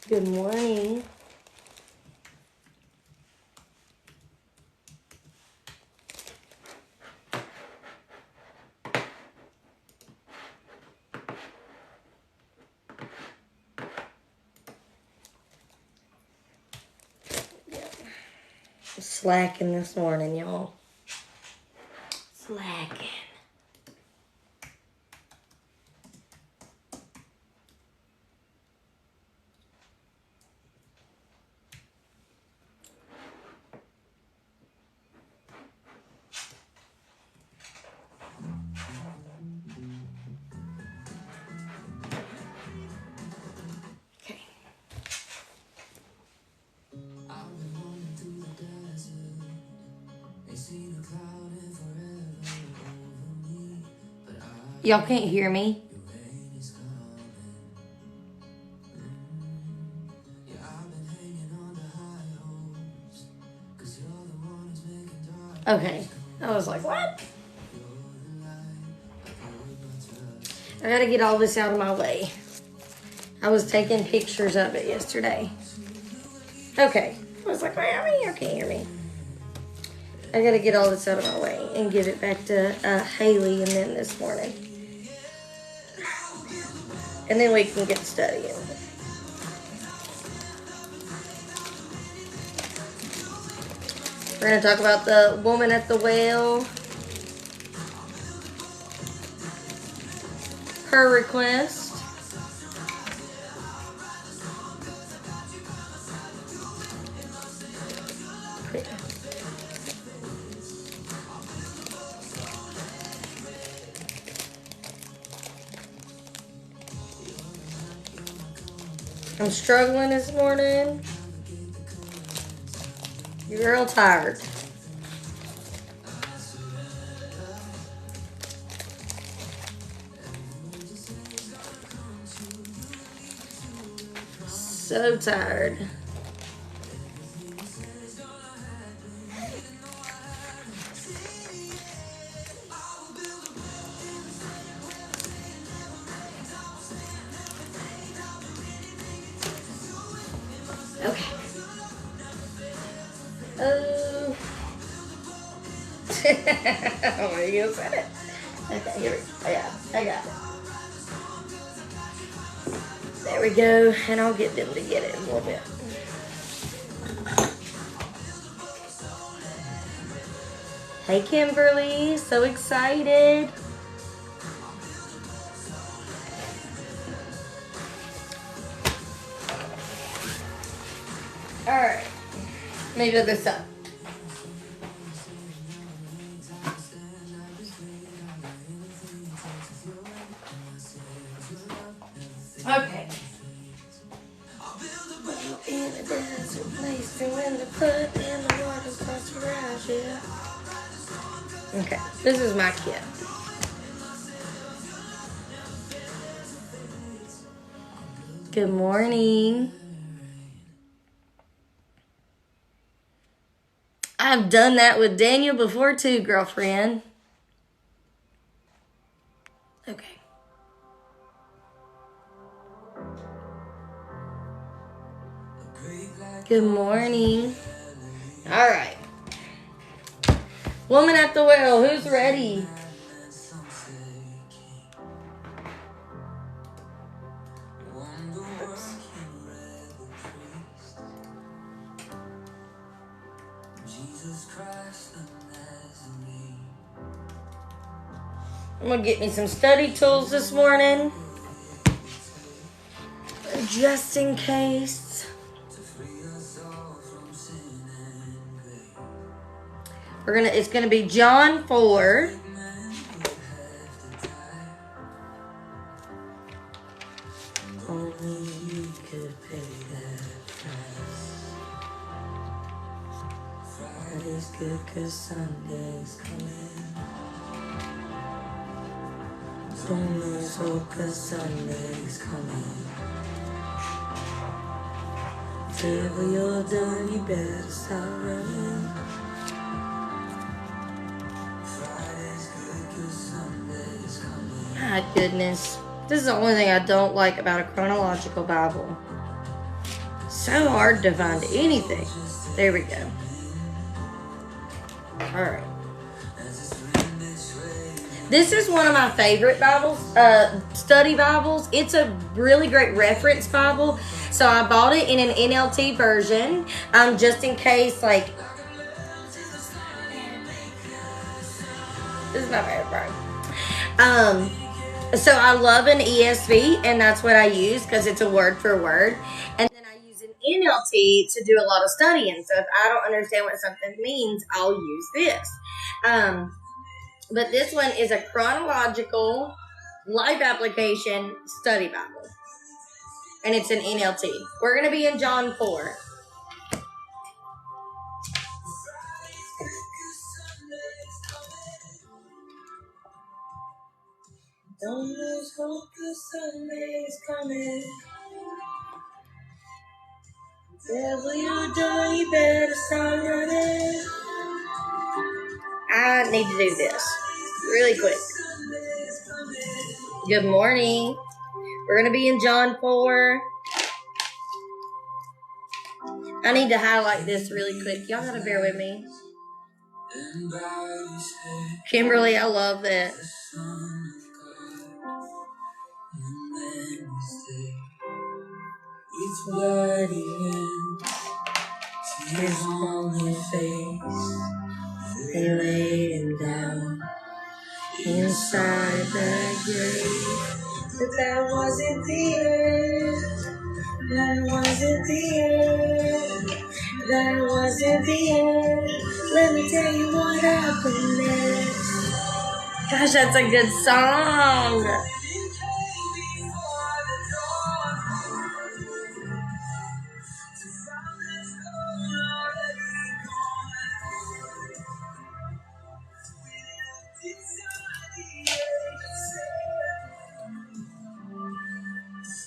Good morning. Slacking this morning, y'all. Slacking. Okay. Y'all can't hear me? Okay. I was like, what? I gotta get all this out of my way. I was taking pictures of it yesterday. Okay. I was like, why are you can't hear me? I gotta get all this out of my way and give it back to Haley and then this morning. And then we can get studying. We're going to talk about the woman at the well. Her request. I'm struggling this morning. You're real tired. So tired. Okay. Oh. Oh, you gonna set it? Okay, here we go. I got it. There we go. And I'll get them to get it in a little bit. Hey, Kimberly. So excited. All right. Let me put this up. Okay. In a desert place, when the foot in the water starts to rise, yeah. Okay, this is my kit. Good morning. I've done that with Daniel before too, girlfriend. Okay. Good morning. All right. Woman at the well, who's ready? I'm going to get me some study tools this morning. Just in case. It's gonna be John 4. Only you could pay that price. Friday's good 'cause Sunday's coming. Don't lose hope 'cause Sunday's coming. Till you're done, you better start running. My goodness. This is the only thing I don't like about a chronological Bible. So hard to find anything. There we go. All right. This is one of my favorite Bibles, study Bibles. It's a really great reference Bible. So I bought it in an NLT version, just in case, like, this is my favorite part. So I love an ESV, and that's what I use because it's a word for word. And then I use an NLT to do a lot of studying. So if I don't understand what something means, I'll use this. But this one is a chronological life application study Bible. And it's an NLT. We're going to be in John 4. Don't lose hope, the Sunday's coming. Whatever you're doing, you better start running. I need to do this really quick. Good morning. We're going to be in John 4. I need to highlight this really quick. Y'all got to bear with me. Kimberly, I love that. With bloody hands, tears on their face, they lay him down inside the grave. But that wasn't the end. That wasn't the end. That wasn't the end. Let me tell you what happened next. Gosh, that's a good song.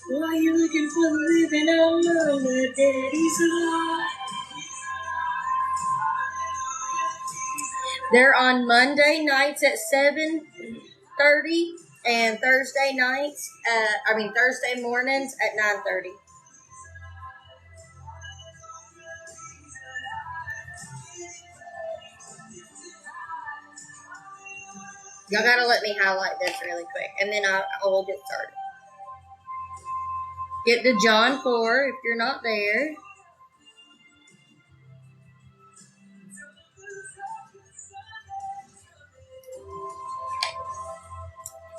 Why you looking for the living among the dead? He's alive. They're on Monday nights at 7:30 and Thursday mornings at 9:30. Y'all gotta let me highlight this really quick, and then I will get started. Get to John 4 if you're not there.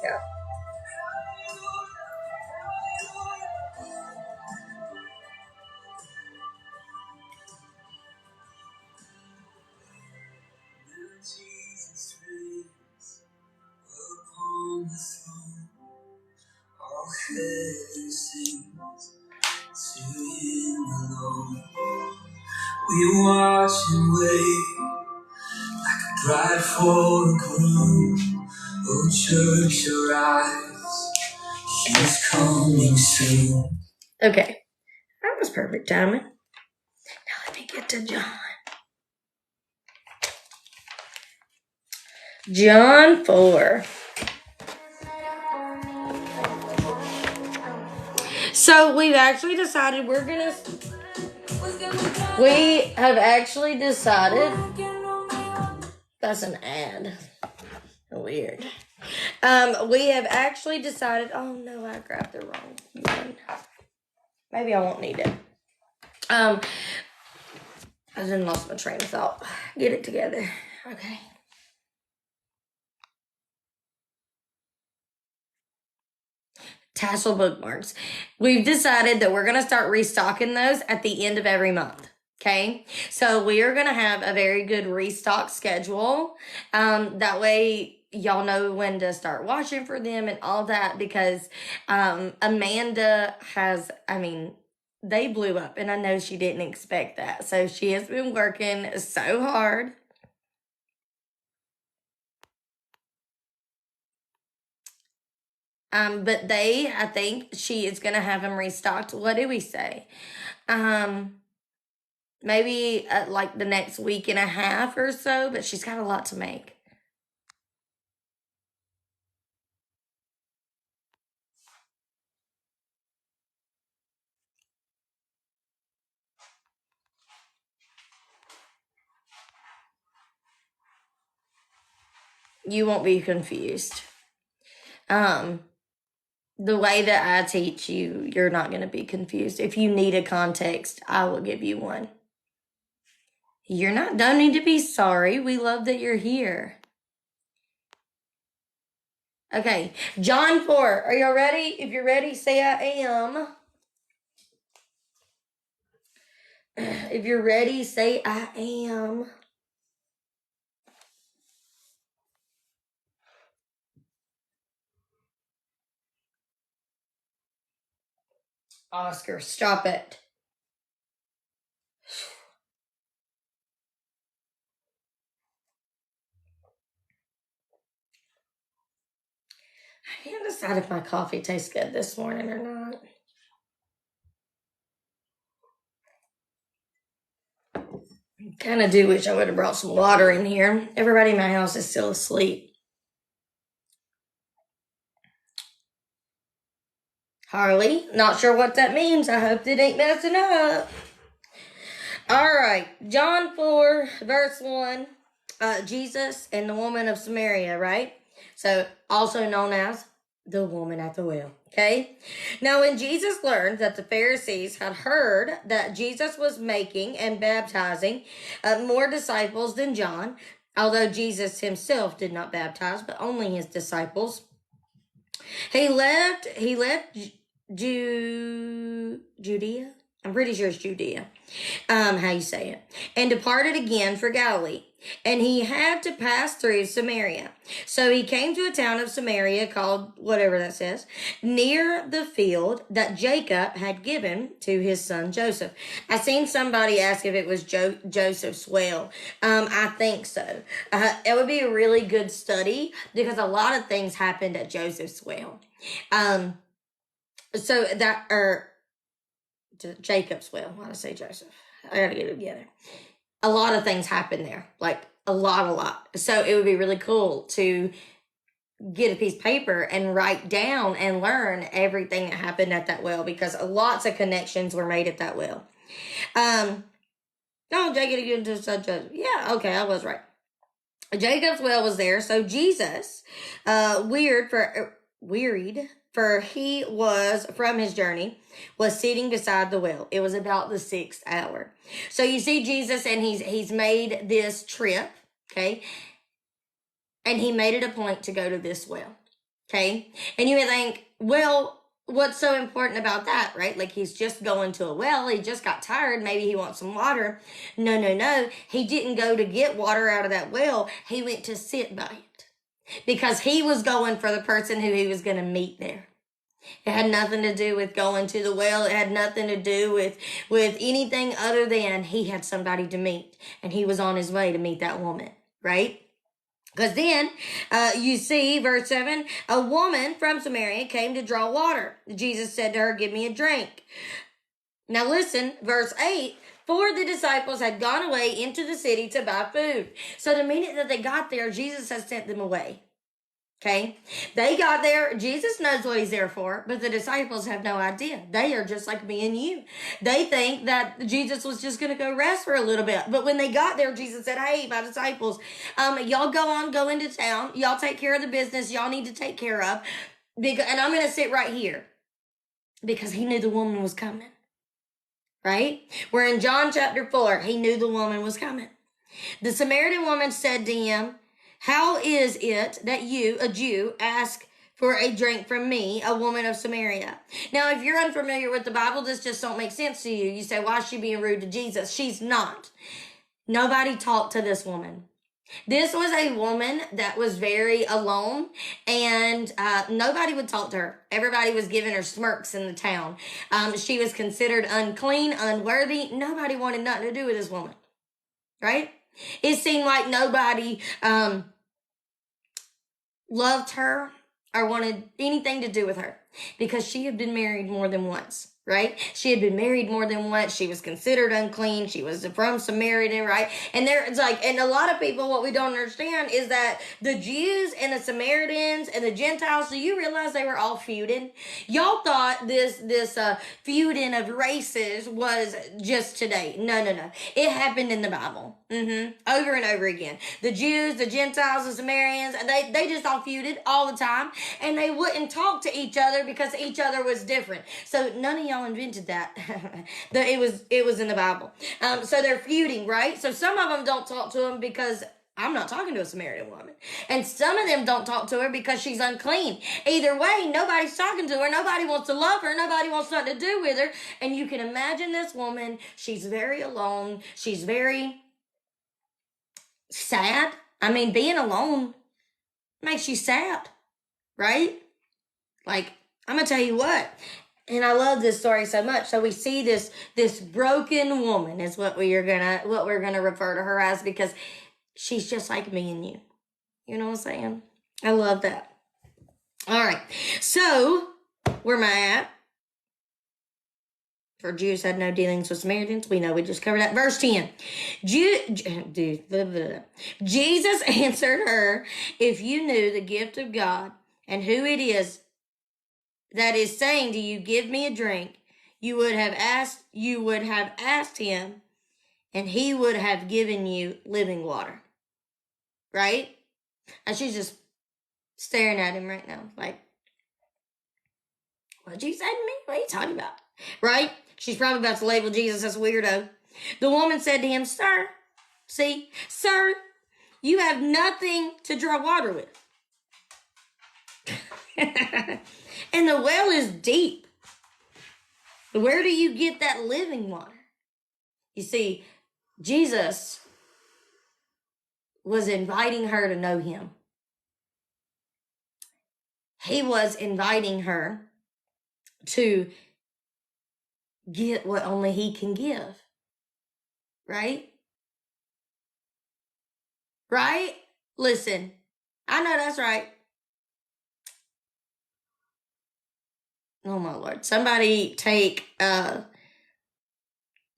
Yeah. Jesus reigns upon the throne. All heaven sings to him alone. We watch and wait like a bride for a groom. Oh, church, arise, he's coming soon. Okay, that was perfect timing. Now let me get to John. John 4. So we've actually decided we have actually decided, that's an ad. Weird. We have actually decided, oh no, I grabbed the wrong one. Maybe I won't need it. I then lost my train of thought. Get it together. Okay. Tassel bookmarks. We've decided that we're going to start restocking those at the end of every month. Okay. So we are going to have a very good restock schedule. That way y'all know when to start watching for them and all that, because Amanda they blew up, and I know she didn't expect that. So she has been working so hard. But I think she is going to have them restocked. What do we say? Maybe like the next week and a half or so, but she's got a lot to make. you won't be confused. The way that I teach you, you're not going to be confused. If you need a context, I will give you one. Don't need to be sorry. We love that you're here. Okay, John 4. Are y'all ready? If you're ready, say I am. If you're ready, say I am. Oscar, stop it. I can't decide if my coffee tastes good this morning or not. Kind of do wish I would have brought some water in here. Everybody in my house is still asleep. Harley, not sure what that means. I hope it ain't messing up. All right, John 4, verse 1. Jesus and the woman of Samaria, right? So, also known as the woman at the well. Okay. Now, when Jesus learned that the Pharisees had heard that Jesus was making and baptizing more disciples than John, although Jesus himself did not baptize, but only his disciples, he left Judea. I'm pretty sure it's Judea. How you say it? And departed again for Galilee. And he had to pass through Samaria. So he came to a town of Samaria called whatever that says, near the field that Jacob had given to his son Joseph. I seen somebody ask if it was Joseph's well. I think so. It would be a really good study because a lot of things happened at Joseph's well. Jacob's well. Why did I say Joseph? I gotta get it together. A lot of things happen there, like a lot. So it would be really cool to get a piece of paper and write down and learn everything that happened at that well, because lots of connections were made at that well. Jacob to such a, yeah, okay, I was right. Jacob's well was there, so Jesus, wearied, for he was from his journey, was sitting beside the well. It was about the 6th hour. So you see Jesus, and he's made this trip, okay? And he made it a point to go to this well, okay? And you may think, well, what's so important about that, right? Like, he's just going to a well. He just got tired. Maybe he wants some water. No. He didn't go to get water out of that well. He went to sit by it because he was going for the person who he was going to meet there. It had nothing to do with going to the well. It had nothing to do with anything other than he had somebody to meet, and he was on his way to meet that woman, right? Because then you see, verse 7, a woman from Samaria came to draw water. Jesus said to her, give me a drink. Now listen, verse 8, for the disciples had gone away into the city to buy food. So the minute that they got there, Jesus has sent them away. Okay, they got there. Jesus knows what he's there for, but the disciples have no idea. They are just like me and you. They think that Jesus was just going to go rest for a little bit. But when they got there, Jesus said, hey, my disciples, y'all go into town. Y'all take care of the business y'all need to take care of. And I'm going to sit right here, because he knew the woman was coming. Right? Where in John chapter 4, he knew the woman was coming. The Samaritan woman said to him, how is it that you, a Jew, ask for a drink from me, a woman of Samaria? Now, if you're unfamiliar with the Bible, this just don't make sense to you. You say, why is she being rude to Jesus? She's not. Nobody talked to this woman. This was a woman that was very alone, and nobody would talk to her. Everybody was giving her smirks in the town. She was considered unclean, unworthy. Nobody wanted nothing to do with this woman, right? It seemed like nobody loved her or wanted anything to do with her, because she had been married more than once. right? She had been married more than once. She was considered unclean. She was from Samaria, right? And it's like, and a lot of people, what we don't understand is that the Jews and the Samaritans and the Gentiles, do you realize they were all feuding? Y'all thought this feuding of races was just today. No. It happened in the Bible. Over and over again. The Jews, the Gentiles, the Samaritans, they just all feuded all the time. And they wouldn't talk to each other because each other was different. So none of y'all invented that. It was in the Bible. So they're feuding, right? So some of them don't talk to them because I'm not talking to a Samaritan woman. And some of them don't talk to her because she's unclean. Either way, nobody's talking to her. Nobody wants to love her. Nobody wants nothing to do with her. And you can imagine this woman. She's very alone. She's very sad. I mean, being alone makes you sad, right? Like, I'm gonna tell you what, and I love this story so much. So we see this broken woman is what we're gonna refer to her as, because she's just like me and you. You know what I'm saying? I love that. All right, so where am I at? For Jews had no dealings with Samaritans. We know, we just covered that. Verse 10. Jesus answered her, if you knew the gift of God and who it is that is saying to you, give me a drink, you would have asked him, and he would have given you living water. Right? And she's just staring at him right now, like, what'd you say to me? What are you talking about? Right? She's probably about to label Jesus as a weirdo. The woman said to him, sir, you have nothing to draw water with. And the well is deep. Where do you get that living water? You see, Jesus was inviting her to know him. He was inviting her to get what only he can give. Right? Right? Listen, I know that's right. Oh my Lord. Somebody take that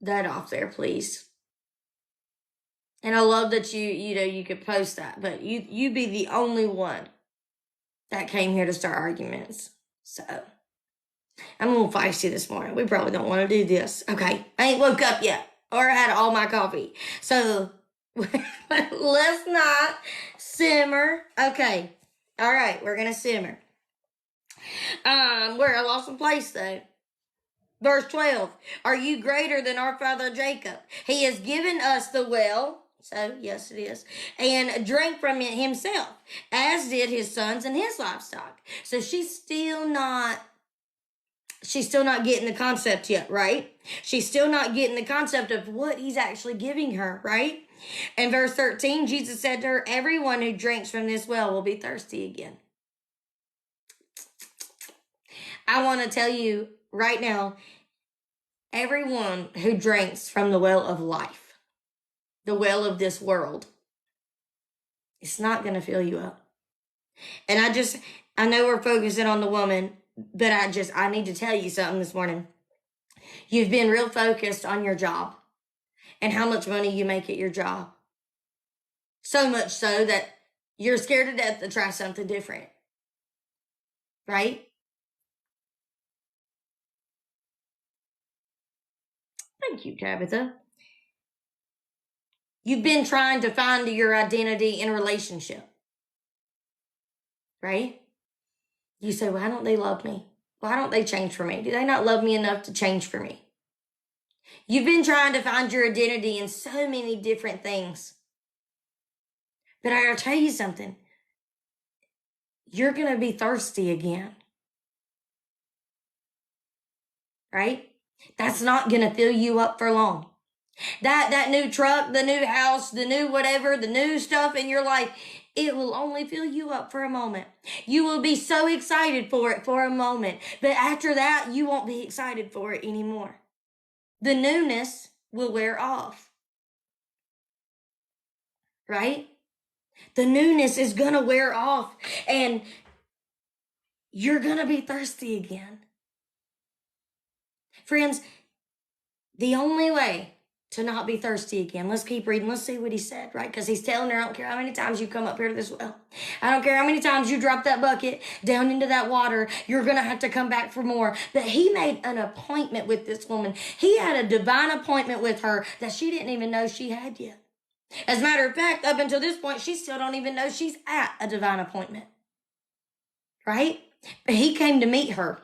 off there, please. And I love that you could post that, but you be the only one that came here to start arguments. So I'm a little feisty this morning. We probably don't want to do this. Okay. I ain't woke up yet or had all my coffee. So let's not simmer. Okay. All right. We're going to simmer. Where I lost my place though. Verse 12. Are you greater than our father Jacob? He has given us the well. So, yes, it is. And drank from it himself, as did his sons and his livestock. So she's still not getting the concept yet, right? She's still not getting the concept of what he's actually giving her, right? And verse 13, Jesus said to her, everyone who drinks from this well will be thirsty again. I want to tell you right now, everyone who drinks from the well of life, the well of this world, it's not going to fill you up. And I know we're focusing on the woman, but I need to tell you something this morning. You've been real focused on your job and how much money you make at your job. So much so that you're scared to death to try something different. Right? Thank you, Tabitha. You've been trying to find your identity in a relationship. Right? You say, why don't they love me? Why don't they change for me? Do they not love me enough to change for me? You've been trying to find your identity in so many different things. But I gotta tell you something. You're going to be thirsty again. Right? That's not going to fill you up for long. That new truck, the new house, the new whatever, the new stuff in your life, it will only fill you up for a moment. You will be so excited for it for a moment. But after that, you won't be excited for it anymore. The newness will wear off. Right? The newness is going to wear off. And you're going to be thirsty again. Friends, the only way to not be thirsty again. Let's keep reading. Let's see what he said, right? Because he's telling her, I don't care how many times you come up here to this well. I don't care how many times you drop that bucket down into that water. You're going to have to come back for more. But he made an appointment with this woman. He had a divine appointment with her that she didn't even know she had yet. As a matter of fact, up until this point, she still don't even know she's at a divine appointment. Right? But he came to meet her.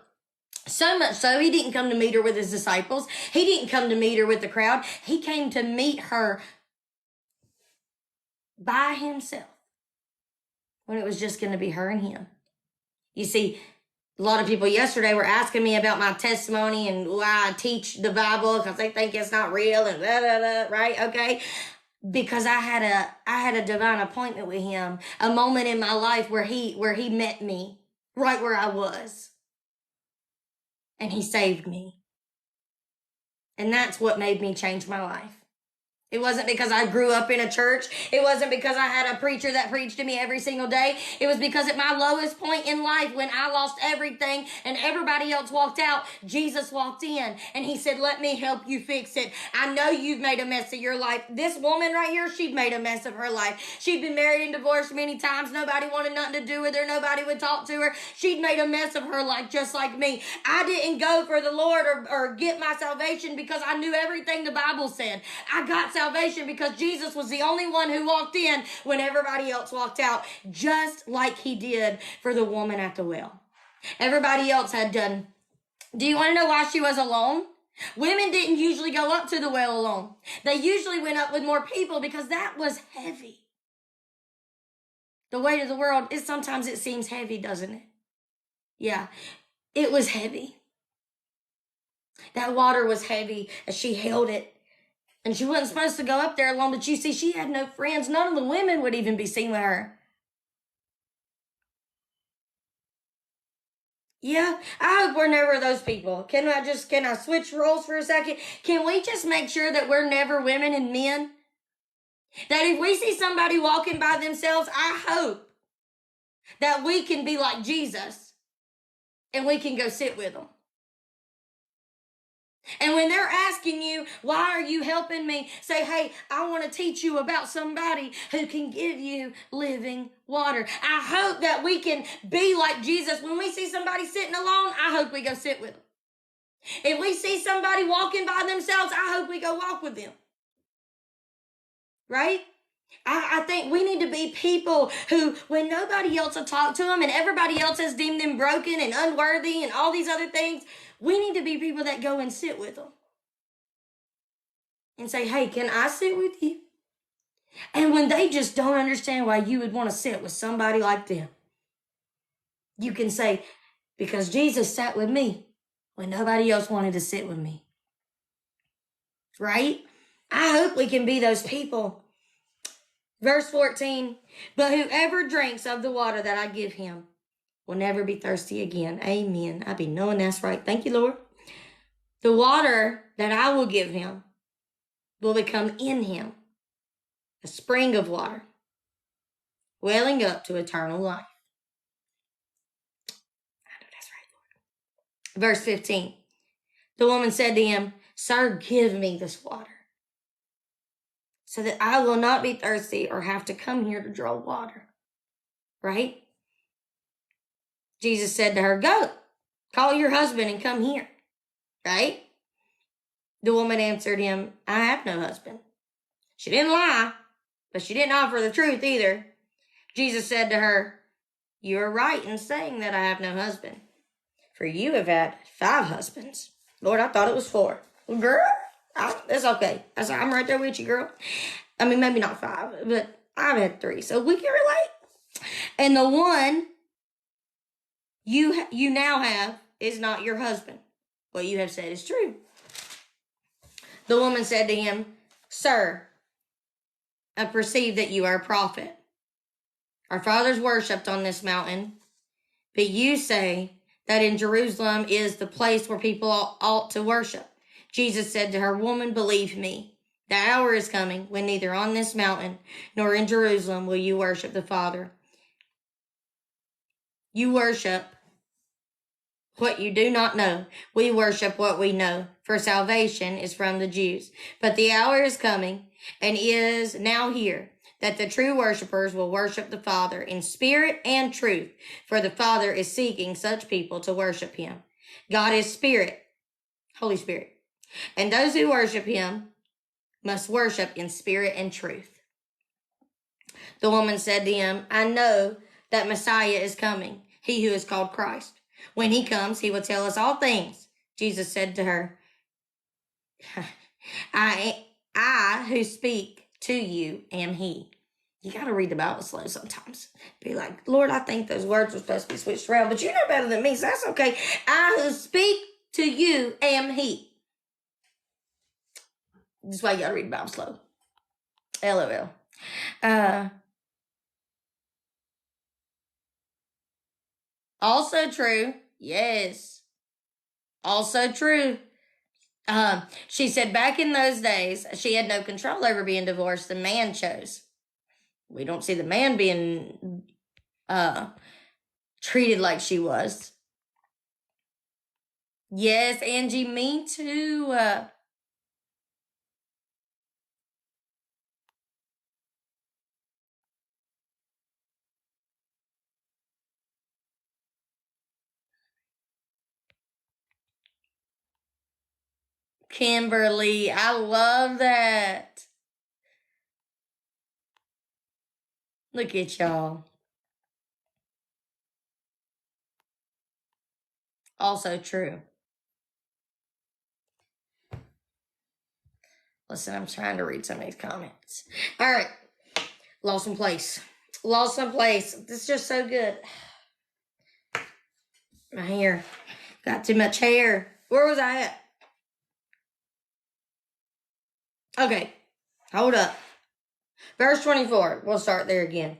So much so, he didn't come to meet her with his disciples. He didn't come to meet her with the crowd. He came to meet her by himself when it was just going to be her and him. You see, a lot of people yesterday were asking me about my testimony and why I teach the Bible because they think it's not real and blah, blah, blah, right? Okay. Because I had a divine appointment with him, a moment in my life where he met me right where I was. And he saved me. And that's what made me change my life. It wasn't because I grew up in a church. It wasn't because I had a preacher that preached to me every single day. It was because at my lowest point in life, when I lost everything and everybody else walked out, Jesus walked in and he said, let me help you fix it. I know you've made a mess of your life. This woman right here, she'd made a mess of her life. She'd been married and divorced many times. Nobody wanted nothing to do with her. Nobody would talk to her. She'd made a mess of her life just like me. I didn't go for the Lord or get my salvation because I knew everything the Bible said. I got salvation because Jesus was the only one who walked in when everybody else walked out, just like he did for the woman at the well. Everybody else had done. Do you want to know why she was alone? Women didn't usually go up to the well alone. They usually went up with more people because that was heavy. The weight of the world is sometimes it seems heavy, doesn't it? Yeah, it was heavy. That water was heavy as she held it. And she wasn't supposed to go up there alone, but you see, she had no friends. None of the women would even be seen with her. Yeah, I hope we're never those people. Can I switch roles for a second? Can we just make sure that we're never women and men? That if we see somebody walking by themselves, I hope that we can be like Jesus and we can go sit with them. And when they're asking you, why are you helping me? Say, hey, I want to teach you about somebody who can give you living water. I hope that we can be like Jesus. When we see somebody sitting alone, I hope we go sit with them. If we see somebody walking by themselves, I hope we go walk with them. Right? I think we need to be people who, when nobody else will talk to them and everybody else has deemed them broken and unworthy and all these other things, we need to be people that go and sit with them and say, hey, can I sit with you? And when they just don't understand why you would want to sit with somebody like them, you can say, because Jesus sat with me when nobody else wanted to sit with me. Right? I hope we can be those people. Verse 14, but whoever drinks of the water that I give him will never be thirsty again. Amen. I be knowing that's right. Thank you, Lord. The water that I will give him will become in him a spring of water, welling up to eternal life. I know that's right, Lord. Verse 15, the woman said to him, Sir, give me this water, so that I will not be thirsty or have to come here to draw water. Right? Jesus said to her, go, call your husband and come here. Right? The woman answered him, I have no husband. She didn't lie, but she didn't offer the truth either. Jesus said to her, you are right in saying that I have no husband, for you have had 5 husbands. Lord, I thought it was 4. Girl, that's okay. I'm right there with you, girl. I mean, maybe not 5, but I've had 3, so we can relate. And the one you now have is not your husband. What you have said is true. The woman said to him, Sir, I perceive that you are a prophet. Our fathers worshipped on this mountain, but you say that in Jerusalem is the place where people ought to worship. Jesus said to her, Woman, believe me, the hour is coming when neither on this mountain nor in Jerusalem will you worship the Father. You worship what you do not know. We worship what we know, for salvation is from the Jews. But the hour is coming, and is now here, that the true worshipers will worship the Father in spirit and truth, for the Father is seeking such people to worship him. God is spirit, Holy Spirit, and those who worship him must worship in spirit and truth. The woman said to him, I know that Messiah is coming, he who is called Christ. When he comes, he will tell us all things. Jesus said to her, I who speak to you am he. You got to read the Bible slow sometimes. Be like, Lord, I think those words were supposed to be switched around, but you know better than me, so that's okay. I who speak to you am he. That's why you got to read the Bible slow. LOL. Also true. Yes. Also true. She said back in those days, she had no control over being divorced. The man chose. We don't see the man being treated like she was. Yes, Angie, me too. Kimberly, I love that. Look at y'all. Also true. Listen, I'm trying to read some of these comments. All right. Lawson Place. Lawson Place. This is just so good. My hair. Got too much hair. Where was I at? Okay. Hold up. Verse 24. We'll start there again.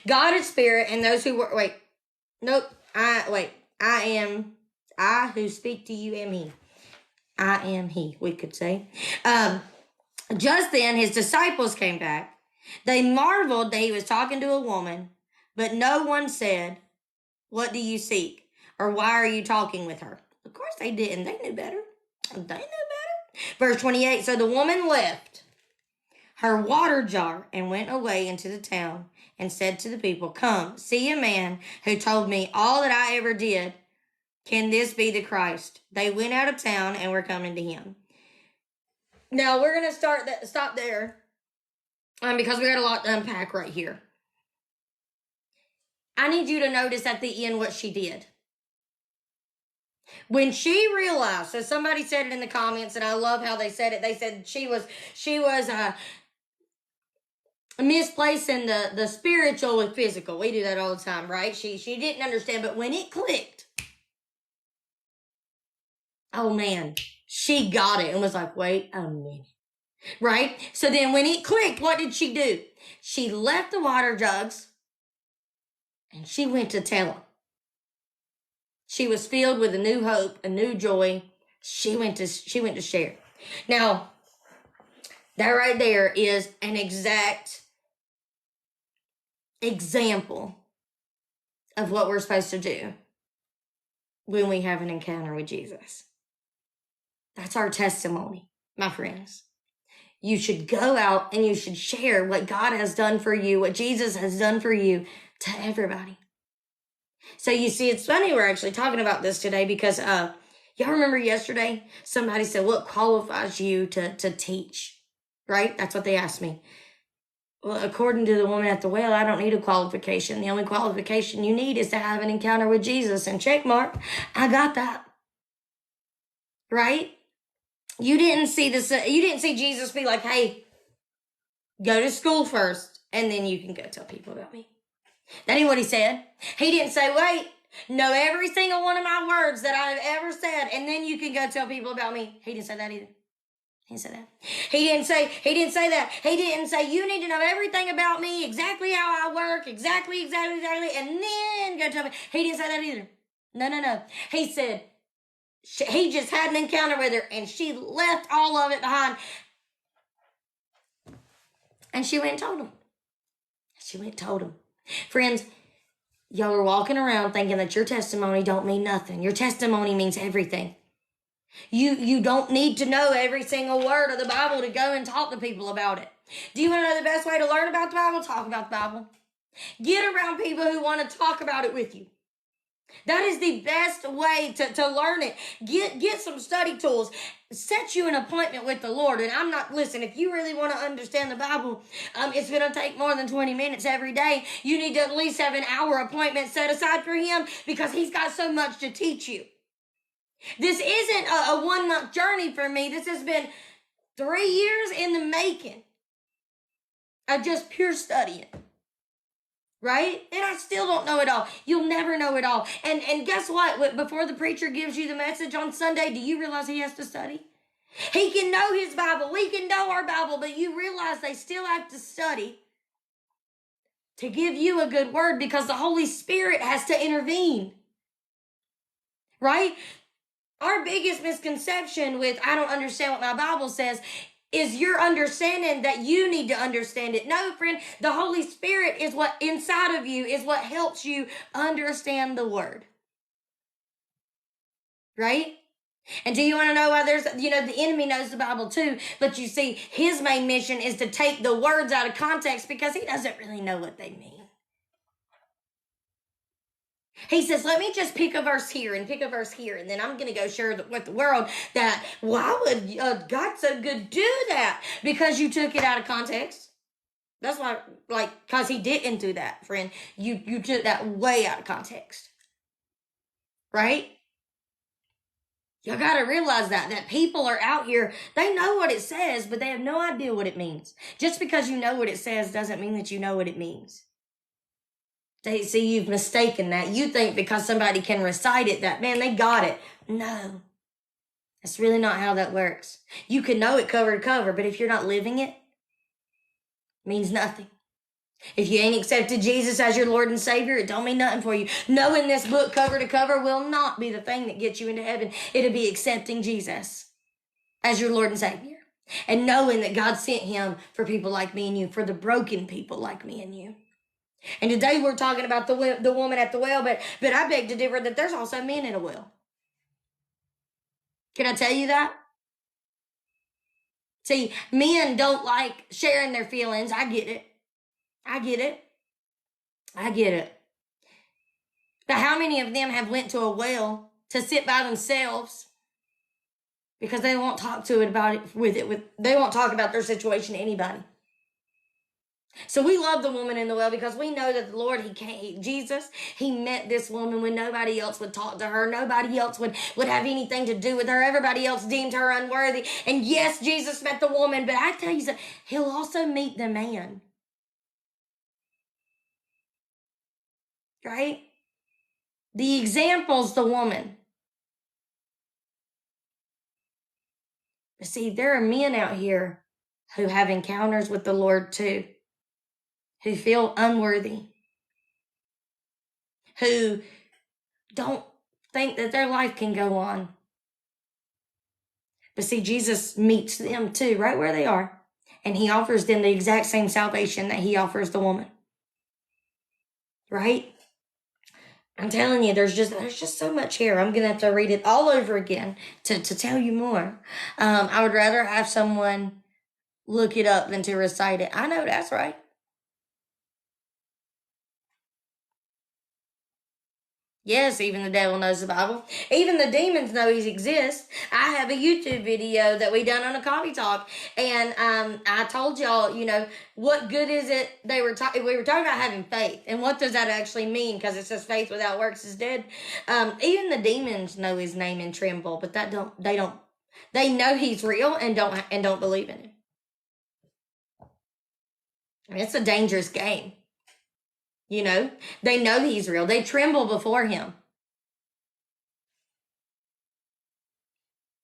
God is spirit, and those who work. Wait. Nope. I who speak to you am he. I am he, we could say. Just then, his disciples came back. They marveled that he was talking to a woman, but no one said, what do you seek? Or why are you talking with her? Of course they didn't. They knew better. Verse 28, so the woman left her water jar and went away into the town and said to the people, come, see a man who told me all that I ever did. Can this be the Christ? They went out of town and were coming to him. Now we're going to stop there because we got a lot to unpack right here. I need you to notice at the end what she did. When she realized, so somebody said it in the comments, and I love how they said it. They said she was misplacing the spiritual with physical. We do that all the time, right? She didn't understand, but when it clicked, oh man, she got it and was like, wait a minute. Right? So then when it clicked, what did she do? She left the water jugs and she went to tell him. She was filled with a new hope, a new joy. She went to share. Now, that right there is an exact example of what we're supposed to do when we have an encounter with Jesus. That's our testimony, my friends. You should go out and you should share what God has done for you, what Jesus has done for you, to everybody. So you see, it's funny we're actually talking about this today because y'all remember yesterday somebody said, what qualifies you to teach? Right? That's what they asked me. Well, according to the woman at the well, I don't need a qualification. The only qualification you need is to have an encounter with Jesus. And check mark, I got that. Right? You didn't see Jesus be like, hey, go to school first, and then you can go tell people about me. That ain't what he said. He didn't say, wait, know every single one of my words that I've ever said, and then you can go tell people about me. He didn't say that either. He didn't say that. He didn't say that. He didn't say, you need to know everything about me, exactly how I work, exactly, and then go tell me. He didn't say that either. No. He said, he just had an encounter with her, and she left all of it behind. And she went and told him. Friends, y'all are walking around thinking that your testimony don't mean nothing. Your testimony means everything. You don't need to know every single word of the Bible to go and talk to people about it. Do you want to know the best way to learn about the Bible? Talk about the Bible. Get around people who want to talk about it with you. That is the best way to learn it. Get some study tools. Set you an appointment with the Lord. And listen, if you really want to understand the Bible, it's going to take more than 20 minutes every day. You need to at least have an hour appointment set aside for Him because He's got so much to teach you. This isn't a 1 month journey for me. This has been 3 years in the making of just pure studying. Right? And I still don't know it all. You'll never know it all. And guess what? Before the preacher gives you the message on Sunday, do you realize he has to study? He can know his Bible. We can know our Bible, but you realize they still have to study to give you a good word because the Holy Spirit has to intervene. Right? Our biggest misconception with I don't understand what my Bible says is your understanding that you need to understand it. No, friend, the Holy Spirit is what inside of you is what helps you understand the word. Right? And do you want to know why the enemy knows the Bible too, but you see, his main mission is to take the words out of context because he doesn't really know what they mean. He says, let me just pick a verse here and pick a verse here, and then I'm going to go share with the world that, why would God so good do that? Because you took it out of context. That's why, because he didn't do that, friend. You took that way out of context. Right? You got to realize that people are out here, they know what it says, but they have no idea what it means. Just because you know what it says doesn't mean that you know what it means. They see you've mistaken that. You think because somebody can recite it that, man, they got it. No. That's really not how that works. You can know it cover to cover, but if you're not living it, it means nothing. If you ain't accepted Jesus as your Lord and Savior, it don't mean nothing for you. Knowing this book cover to cover will not be the thing that gets you into heaven. It'll be accepting Jesus as your Lord and Savior. And knowing that God sent him for people like me and you, for the broken people like me and you. And today we're talking about the woman at the well, but I beg to differ that there's also men at a well. Can I tell you that? See, men don't like sharing their feelings. I get it. But how many of them have went to a well to sit by themselves because they won't talk they won't talk about their situation to anybody? So we love the woman in the well because we know that the Lord, Jesus, he met this woman when nobody else would talk to her. Nobody else would have anything to do with her. Everybody else deemed her unworthy. And yes, Jesus met the woman, but I tell you something, he'll also meet the man. Right? The example's the woman. But see, there are men out here who have encounters with the Lord too, who feel unworthy, who don't think that their life can go on. But see, Jesus meets them too, right where they are, and he offers them the exact same salvation that he offers the woman. Right? I'm telling you, there's just so much here. I'm going to have to read it all over again to tell you more. I would rather have someone look it up than to recite it. I know, that's right. Yes, even the devil knows the Bible. Even the demons know he exists. I have a YouTube video that we done on a coffee talk, and I told y'all, what good is it? We were talking about having faith, and what does that actually mean? Because it says faith without works is dead. Even the demons know his name and tremble, but they know he's real and don't believe in him. I mean, it's a dangerous game. They know he's real. They tremble before him.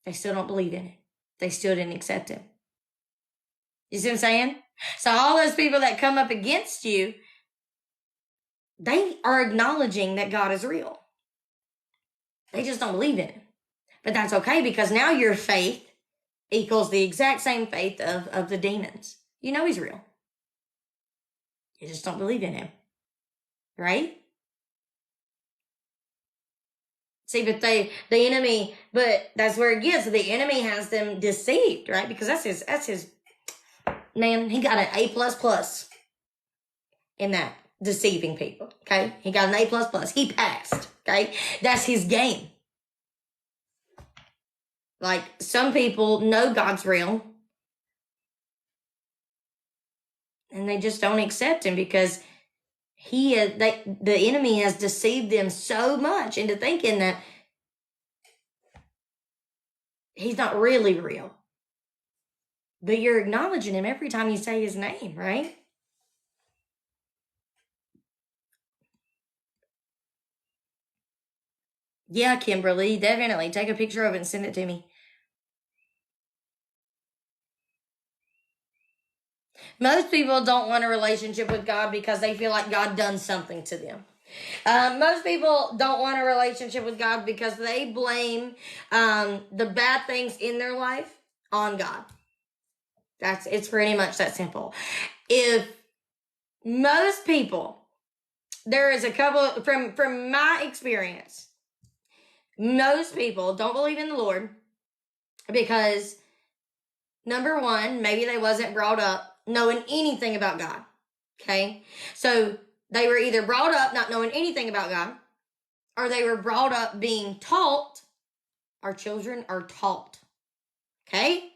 They still don't believe in it. They still didn't accept him. You see what I'm saying? So all those people that come up against you, they are acknowledging that God is real. They just don't believe in him. But that's okay because now your faith equals the exact same faith of the demons. You know he's real. You just don't believe in him. Right? See, but the enemy, but that's where it gets. The enemy has them deceived, right? Because that's his, man, he got an A++ in that, deceiving people, okay? He got an A++. He passed, okay? That's his game. Like, some people know God's real, and they just don't accept him because the enemy has deceived them so much into thinking that he's not really real. But you're acknowledging him every time you say his name, right? Yeah, Kimberly, definitely. Take a picture of it and send it to me. Most people don't want a relationship with God because they feel like God done something to them. Most people don't want a relationship with God because they blame the bad things in their life on God. It's pretty much that simple. If most people, there is a couple from my experience, most people don't believe in the Lord because, number one, maybe they wasn't brought up knowing anything about God. Okay, so they were either brought up not knowing anything about God, or they were brought up being taught. Our children are taught. Okay?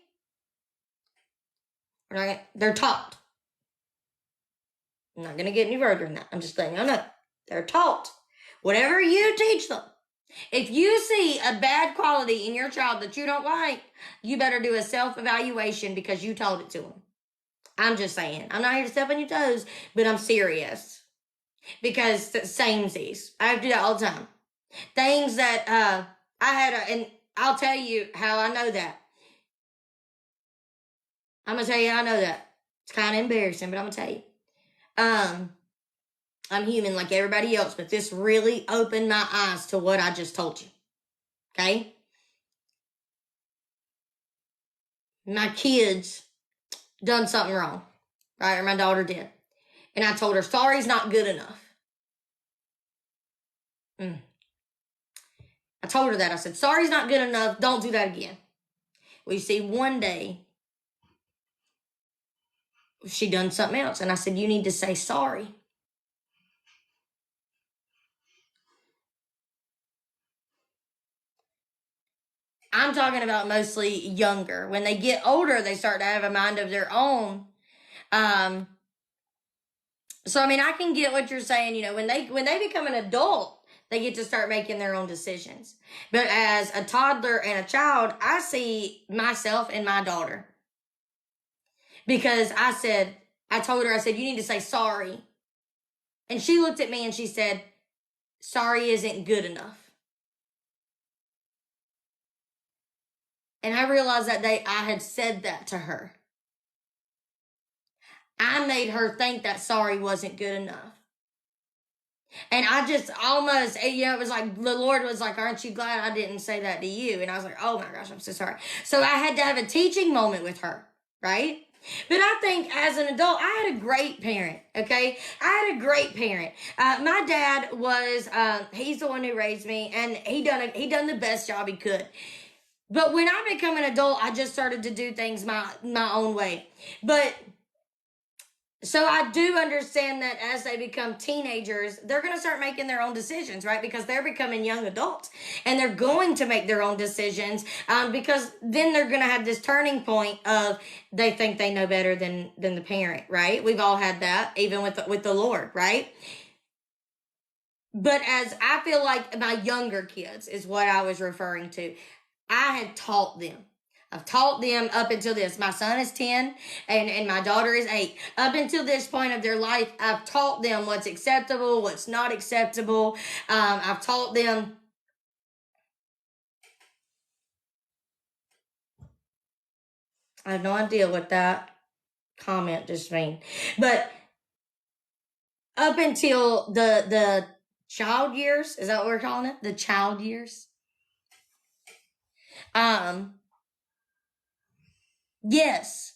They're taught. I'm not going to get any further than that. I'm just letting you know. They're taught. Whatever you teach them. If you see a bad quality in your child that you don't like, you better do a self-evaluation because you taught it to them. I'm just saying. I'm not here to step on your toes, but I'm serious. Because samesies. I have to do that all the time. Things that I had, and I'll tell you how I know that. I'm going to tell you how I know that. It's kind of embarrassing, but I'm going to tell you. I'm human like everybody else, but this really opened my eyes to what I just told you. Okay? My kids done something wrong, right? Or my daughter did. And I told her, sorry's not good enough. I told her that. I said, sorry's not good enough. Don't do that again. Well, you see, one day, she done something else. And I said, you need to say sorry. I'm talking about mostly younger. When they get older, they start to have a mind of their own. So I mean, I can get what you're saying. You know, when they become an adult, they get to start making their own decisions. But as a toddler and a child, I see myself and my daughter. Because I told her, I said, you need to say sorry. And she looked at me and she said, sorry isn't good enough. And I realized that day I had said that to her. I made her think that sorry wasn't good enough. And I just almost, it was like, the Lord was like, aren't you glad I didn't say that to you? And I was like, oh my gosh, I'm so sorry. So I had to have a teaching moment with her, right? But I think as an adult, I had a great parent, okay? I had a great parent. My dad was, he's the one who raised me, and he done the best job he could. But when I became an adult, I just started to do things my own way. But so I do understand that as they become teenagers, they're going to start making their own decisions, right? Because they're becoming young adults and they're going to make their own decisions because then they're going to have this turning point of they think they know better than the parent, right? We've all had that, even with the Lord, right? But as I feel like my younger kids is what I was referring to, I had taught them. I've taught them up until this. My son is 10 and my daughter is 8. Up until this point of their life, I've taught them what's acceptable, what's not acceptable. I've taught them. I have no idea what that comment just mean. But up until the child years, is that what we're calling it? The child years? Yes.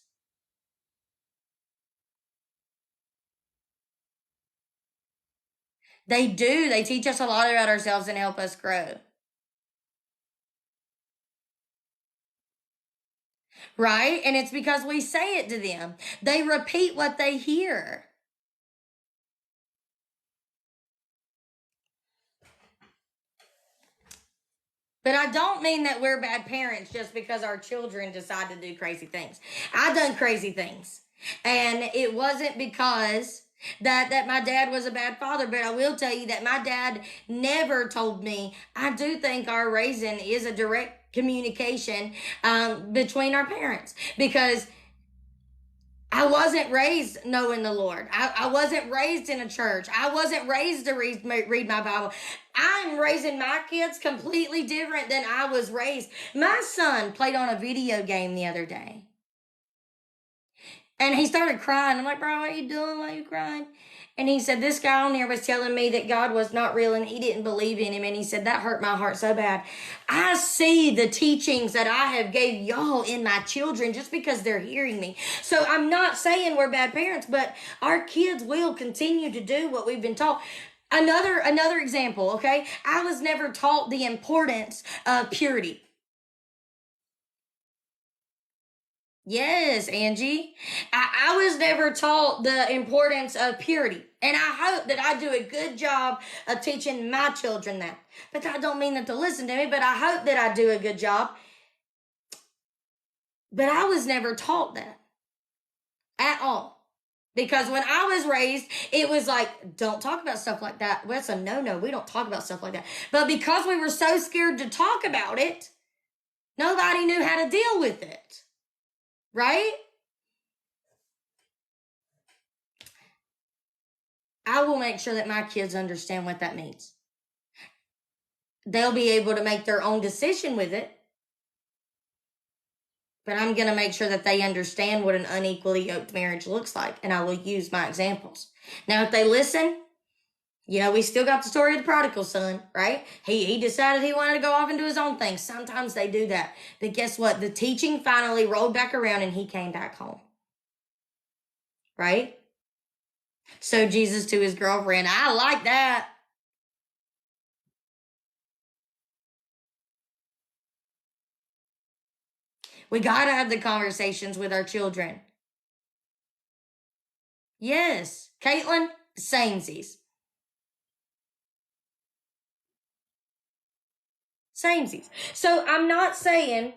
They do. They teach us a lot about ourselves and help us grow. right? And it's because we say it to them. They repeat what they hear. But I don't mean that we're bad parents just because our children decide to do crazy things. I've done crazy things. And it wasn't because that my dad was a bad father, but I will tell you that my dad never told me. I do think our raising is a direct communication between our parents, because I wasn't raised knowing the Lord. I wasn't raised in a church. I wasn't raised to read my Bible. I'm raising my kids completely different than I was raised. My son played on a video game the other day. And he started crying. I'm like, bro, what are you doing? Why are you crying? And he said, this guy on there was telling me that God was not real and he didn't believe in him. And he said, that hurt my heart so bad. I see the teachings that I have gave y'all in my children just because they're hearing me. So I'm not saying we're bad parents, but our kids will continue to do what we've been taught. Another example, okay? I was never taught the importance of purity. Yes, Angie. I was never taught the importance of purity. And I hope that I do a good job of teaching my children that. But that don't mean that they'll listen to me, but I hope that I do a good job. But I was never taught that at all. Because when I was raised, it was like, don't talk about stuff like that. Well, that's a no-no. We don't talk about stuff like that. But because we were so scared to talk about it, nobody knew how to deal with it. Right? I will make sure that my kids understand what that means. They'll be able to make their own decision with it. But I'm going to make sure that they understand what an unequally yoked marriage looks like. And I will use my examples. Now, if they listen, we still got the story of the prodigal son, right? He decided he wanted to go off and do his own thing. Sometimes they do that. But guess what? The teaching finally rolled back around and he came back home. Right? So Jesus to his girlfriend. I like that. We got to have the conversations with our children. Yes. Caitlin, samesies. Samesies. So I'm not saying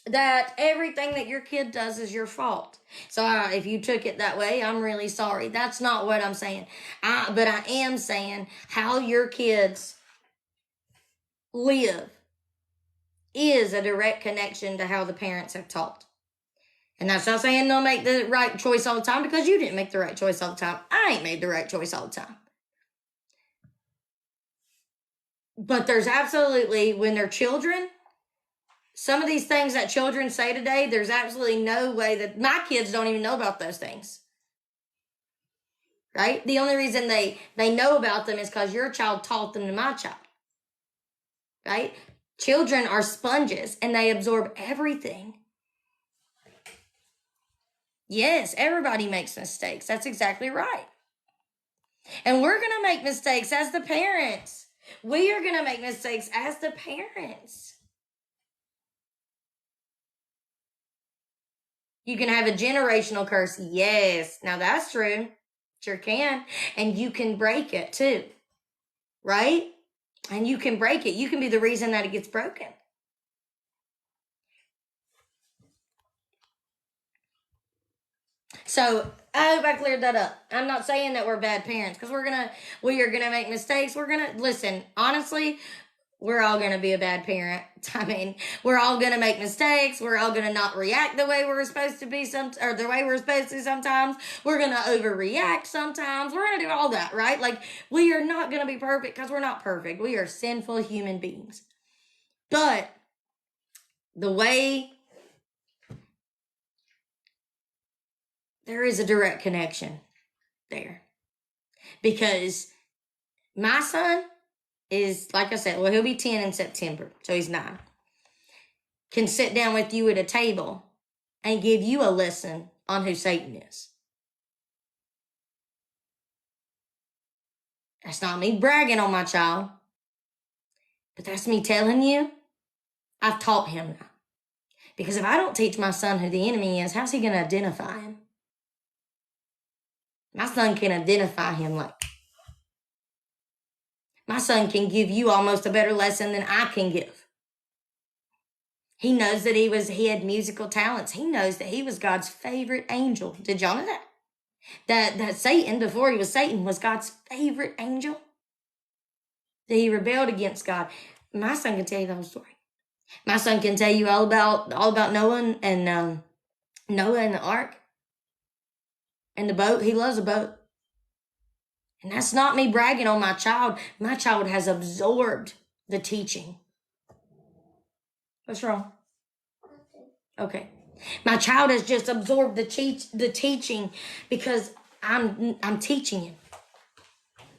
that everything that your kid does is your fault. So if you took it that way, I'm really sorry. That's not what I'm saying. But I am saying how your kids live is a direct connection to how the parents have taught. And that's not saying they'll make the right choice all the time, because you didn't make the right choice all the time. I ain't made the right choice all the time. But there's absolutely, when they're children, some of these things that children say today, there's absolutely no way that my kids don't even know about those things. Right? The only reason they know about them is because your child taught them to my child. Right? Children are sponges and they absorb everything. Yes, everybody makes mistakes. That's exactly right. And we're going to make mistakes as the parents. We are going to make mistakes as the parents. You can have a generational curse. Yes. Now that's true. Sure can. And you can break it too. Right? And you can break it. You can be the reason that it gets broken. So I hope I cleared that up. I'm not saying that we're bad parents, because we are gonna make mistakes. We're gonna listen. Honestly, we're all gonna be a bad parent. I mean, we're all gonna make mistakes. We're all gonna not react the way we're supposed to be or the way we're supposed to sometimes. We're gonna overreact sometimes. We're gonna do all that, right? Like, we are not gonna be perfect, because we're not perfect. We are sinful human beings. But the way there is a direct connection there. Because my son is, like I said, well, he'll be 10 in September, so he's 9. Can sit down with you at a table and give you a lesson on who Satan is. That's not me bragging on my child, but that's me telling you, I've taught him now. Because if I don't teach my son who the enemy is, how's he going to identify him? My son can identify him like, my son can give you almost a better lesson than I can give. He knows that he had musical talents. He knows that he was God's favorite angel. Did y'all know that? That Satan, before he was Satan, was God's favorite angel. That he rebelled against God. My son can tell you the whole story. My son can tell you all about Noah and Noah and the ark and the boat. He loves a boat. And that's not me bragging on my child. My child has absorbed the teaching. What's wrong? Okay. My child has just absorbed the teaching because I'm teaching him.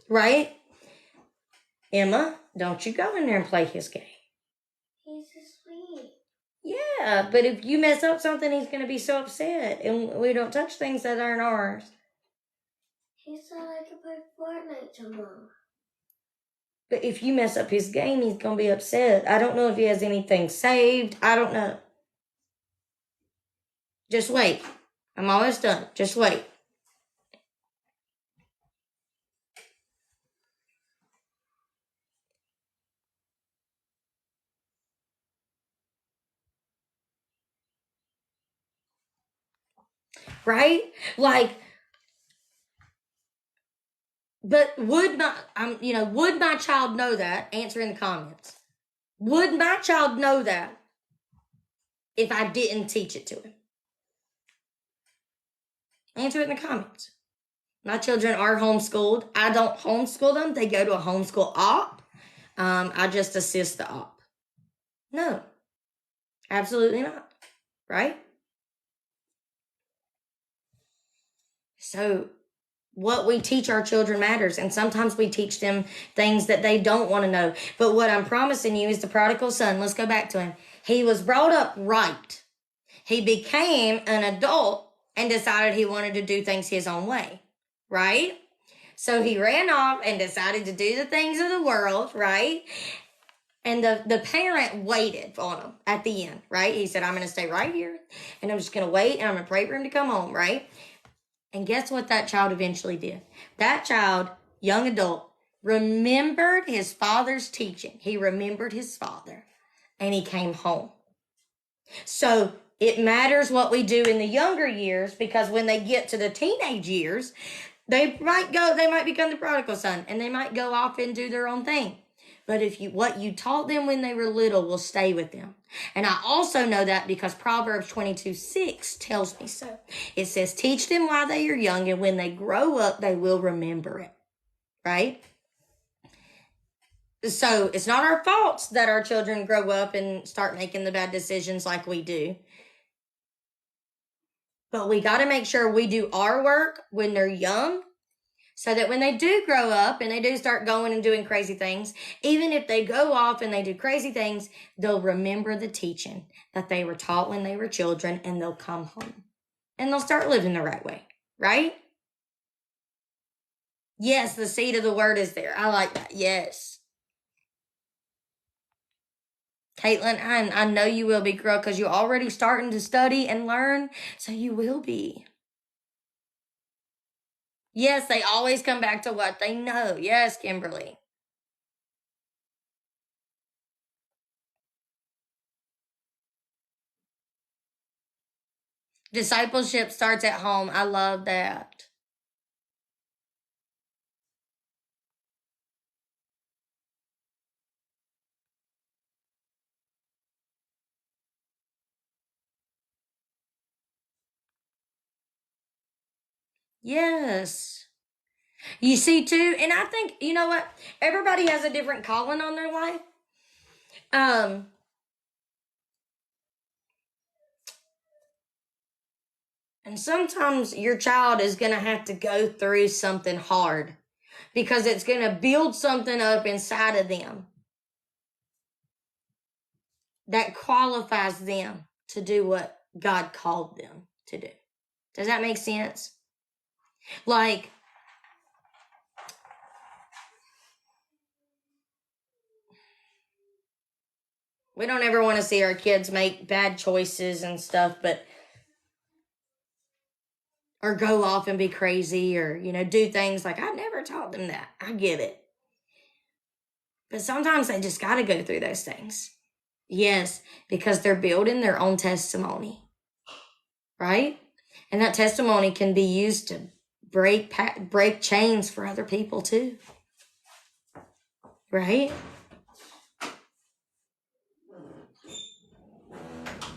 Right? Emma, don't you go in there and play his game. He's asleep. Yeah, but if you mess up something, he's going to be so upset. And we don't touch things that aren't ours. He said I could play Fortnite tomorrow. But if you mess up his game, he's going to be upset. I don't know if he has anything saved. I don't know. Just wait. I'm almost done. Just wait. Right? Like, but would my child know that? Answer in the comments. Would my child know that if I didn't teach it to him? Answer it in the comments. My children are homeschooled. I don't homeschool them. They go to a homeschool op. I just assist the op. No, absolutely not. Right? So what we teach our children matters. And sometimes we teach them things that they don't want to know. But what I'm promising you is the prodigal son. Let's go back to him. He was brought up right. He became an adult and decided he wanted to do things his own way. Right? So he ran off and decided to do the things of the world. Right? And the parent waited on him at the end. Right? He said, I'm going to stay right here. And I'm just going to wait. And I'm going to pray for him to come home. Right? And guess what that child eventually did? That child, young adult, remembered his father's teaching. He remembered his father. And he came home. So it matters what we do in the younger years, because when they get to the teenage years, they might become the prodigal son, and they might go off and do their own thing. But what you taught them when they were little will stay with them. And I also know that because Proverbs 22:6 tells me so. It says, teach them while they are young, and when they grow up, they will remember it. Right? So it's not our fault that our children grow up and start making the bad decisions like we do. But we got to make sure we do our work when they're young, so that when they do grow up and they do start going and doing crazy things, even if they go off and they do crazy things, they'll remember the teaching that they were taught when they were children, and they'll come home and they'll start living the right way. Right? Yes, the seed of the word is there. I like that. Yes. Caitlin, I know you will be, girl, because you're already starting to study and learn, so you will be. Yes, they always come back to what they know. Yes, Kimberly. Discipleship starts at home. I love that. Yes. You see, too, and I think, you know what? Everybody has a different calling on their life. And sometimes your child is going to have to go through something hard, because it's going to build something up inside of them that qualifies them to do what God called them to do. Does that make sense? Like, We don't ever want to see our kids make bad choices and stuff, or go off and be crazy, or, do things like, I never taught them that. I get it. But sometimes they just got to go through those things. Yes, because they're building their own testimony, right? And that testimony can be used to break chains for other people too, right?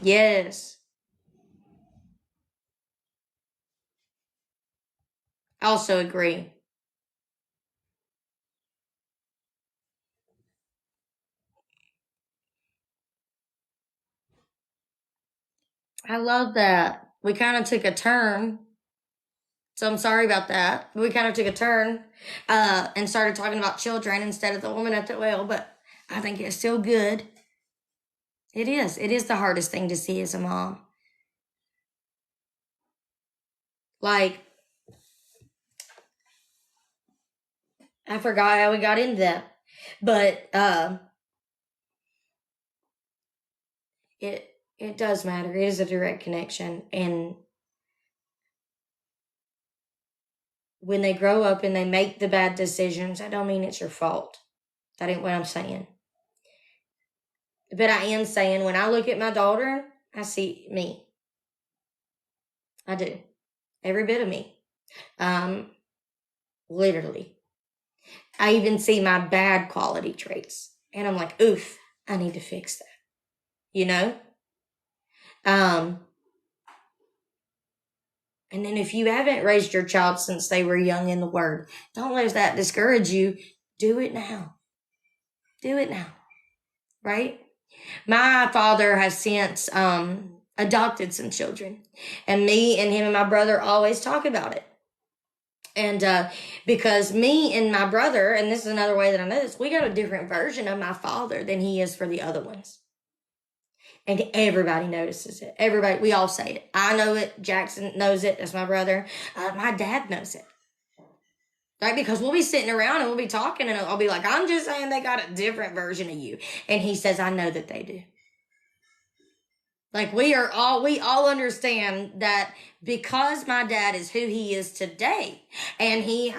Yes. I also agree. I love that. We kind of took a turn. So I'm sorry about that. We kind of took a turn and started talking about children instead of the woman at the well, but I think it's still good. It is. It is the hardest thing to see as a mom. Like, I forgot how we got into that. But it does matter. It is a direct connection. And when they grow up and they make the bad decisions, I don't mean it's your fault. That ain't what I'm saying. But I am saying when I look at my daughter, I see me. I do. Every bit of me. Literally. I even see my bad quality traits. And I'm like, oof, I need to fix that. You know? And then if you haven't raised your child since they were young in the Word, don't let that discourage you. Do it now. Do it now. Right? My father has since adopted some children. And me and him and my brother always talk about it. And because me and my brother, and this is another way that I know this, we got a different version of my father than he is for the other ones. And everybody notices it. Everybody, we all say it. I know it. Jackson knows it. That's my brother. My dad knows it. Right? Because we'll be sitting around and we'll be talking and I'll be like, I'm just saying they got a different version of you. And he says, I know that they do. Like we all understand that because my dad is who he is today, and he's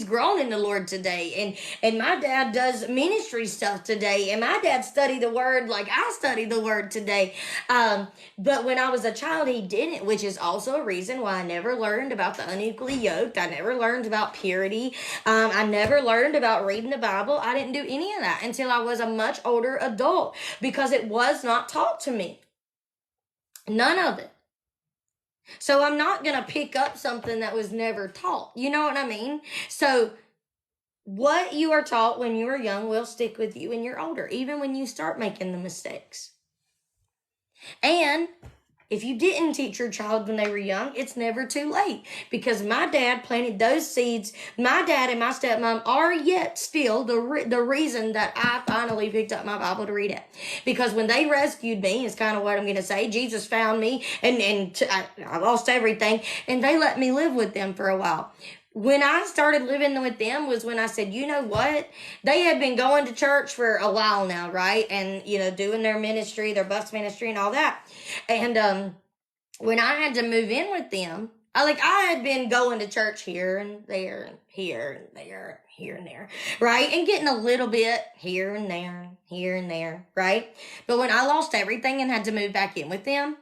grown in the Lord today, and my dad does ministry stuff today, and my dad studied the Word like I studied the Word today. But when I was a child, he didn't, which is also a reason why I never learned about the unequally yoked. I never learned about purity. I never learned about reading the Bible. I didn't do any of that until I was a much older adult because it was not taught to me. None of it. So I'm not going to pick up something that was never taught. You know what I mean? So what you are taught when you are young will stick with you when you're older, even when you start making the mistakes. And if you didn't teach your child when they were young, it's never too late, because my dad planted those seeds. My dad and my stepmom are yet still the reason that I finally picked up my Bible to read it. Because when they rescued me, is kind of what I'm going to say. Jesus found me and I lost everything, and they let me live with them for a while. When I started living with them was when I said, you know what? They had been going to church for a while now, right? And, doing their ministry, their bus ministry and all that. And when I had to move in with them, I had been going to church here and there and here and there, here and there, right? And getting a little bit here and there, right? But when I lost everything and had to move back in with them,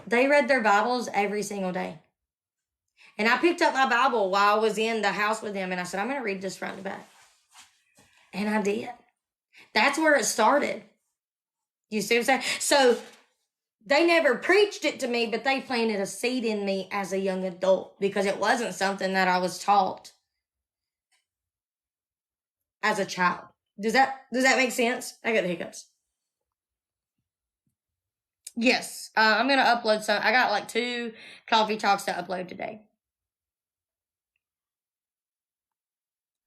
they read their Bibles every single day. And I picked up my Bible while I was in the house with them, and I said, I'm going to read this front to back. And I did. That's where it started. You see what I'm saying? So they never preached it to me, but they planted a seed in me as a young adult, because it wasn't something that I was taught as a child. Does that make sense? I got the hiccups. Yes. I'm going to upload some. I got 2 coffee talks to upload today.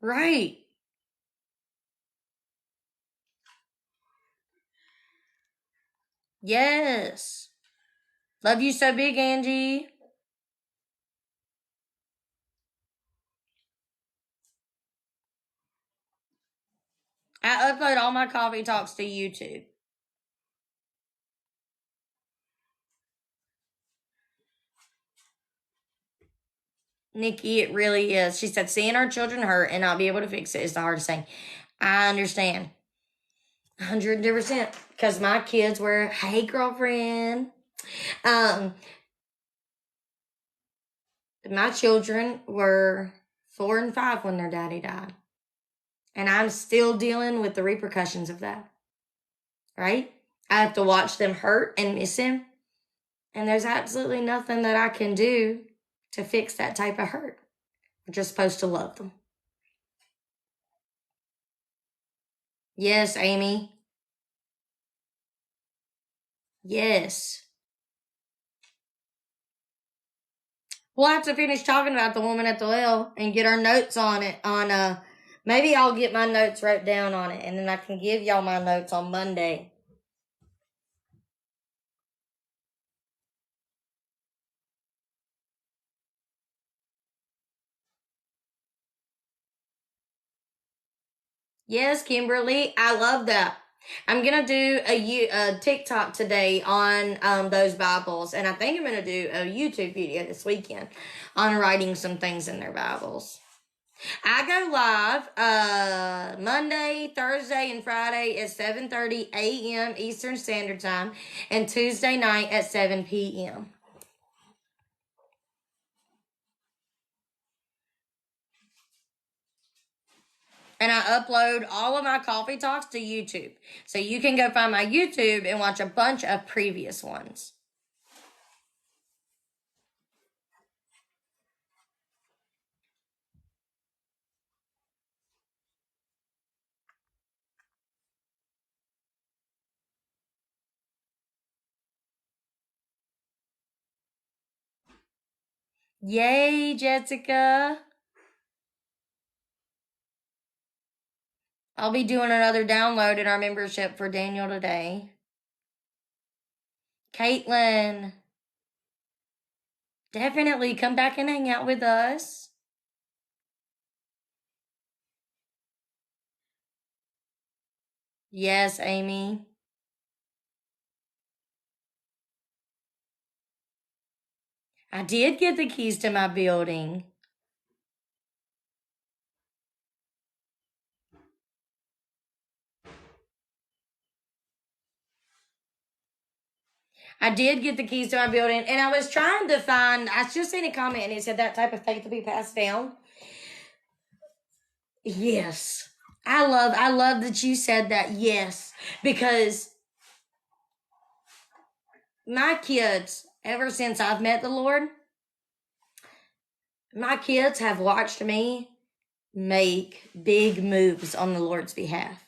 Right. Yes. Love you so big, Angie. I upload all my coffee talks to YouTube. Nikki, it really is. She said, seeing our children hurt and not be able to fix it is the hardest thing. I understand. 100%. Because my kids were, hey, girlfriend. My children were 4 and 5 when their daddy died. And I'm still dealing with the repercussions of that. Right? I have to watch them hurt and miss him. And there's absolutely nothing that I can do to fix that type of hurt. We're just supposed to love them. Yes, Amy. Yes. We'll have to finish talking about the woman at the well and get our notes on it. Maybe I'll get my notes wrote down on it, and then I can give y'all my notes on Monday. Yes, Kimberly, I love that. I'm gonna do a TikTok today on those Bibles, and I think I'm gonna do a YouTube video this weekend on writing some things in their Bibles. I go live Monday, Thursday, and Friday at 7:30 a.m. Eastern Standard Time, and Tuesday night at 7 p.m. And I upload all of my coffee talks to YouTube. So you can go find my YouTube and watch a bunch of previous ones. Yay, Jessica. I'll be doing another download in our membership for Daniel today. Caitlin, definitely come back and hang out with us. Yes, Amy. I did get the keys to my building. I did get the keys to my building, and I was trying to find, I just seen a comment and it said that type of faith to be passed down. Yes. I love that you said that. Yes. Because my kids, ever since I've met the Lord, my kids have watched me make big moves on the Lord's behalf.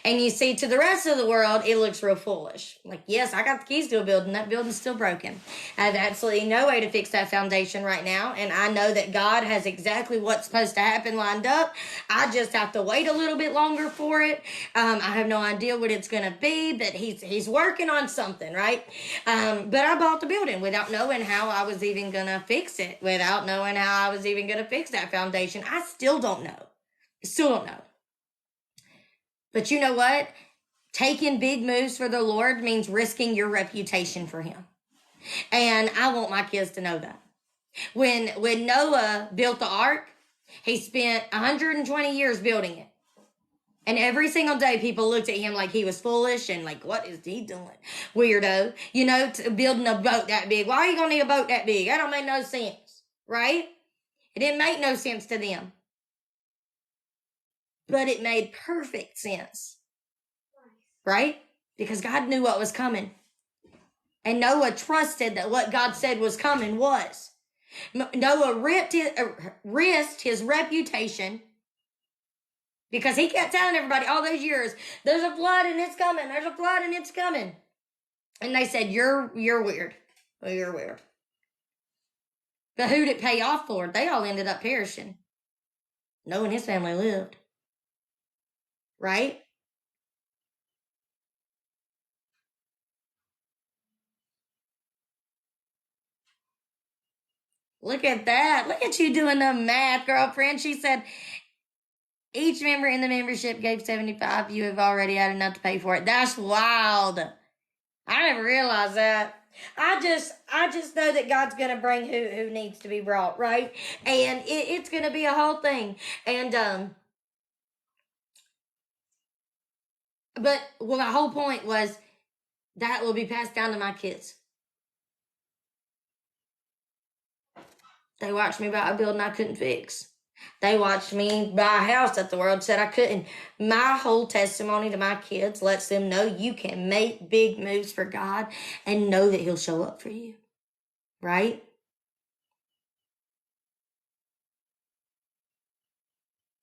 And you see, to the rest of the world, it looks real foolish. Like, yes, I got the keys to a building. That building's still broken. I have absolutely no way to fix that foundation right now. And I know that God has exactly what's supposed to happen lined up. I just have to wait a little bit longer for it. I have no idea what it's going to be, but he's working on something, right? But I bought the building without knowing how I was even going to fix it, without knowing how I was even going to fix that foundation. I still don't know. Still don't know. But you know what? Taking big moves for the Lord means risking your reputation for him. And I want my kids to know that. When Noah built the ark, he spent 120 years building it. And every single day people looked at him like he was foolish and like, what is he doing? Weirdo. You know, building a boat that big. Why are you going to need a boat that big? That don't make no sense. Right? It didn't make no sense to them. But it made perfect sense. Right? Because God knew what was coming. And Noah trusted that what God said was coming was. Noah risked his reputation because he kept telling everybody all those years, there's a flood and it's coming. There's a flood and it's coming. And they said, you're weird. Well, you're weird. But who did it pay off for? They all ended up perishing. Noah and his family lived. Right? Look at that. Look at you doing the math, girlfriend. She said, Each member in the membership gave $75. You have already had enough to pay for it. That's wild. I never realized that. I just know that God's gonna bring who needs to be brought, right? And it's gonna be a whole thing. And but my whole point was that will be passed down to my kids. They watched me buy a building I couldn't fix. They watched me buy a house that the world said I couldn't. My whole testimony to my kids lets them know you can make big moves for God and know that He'll show up for you. Right?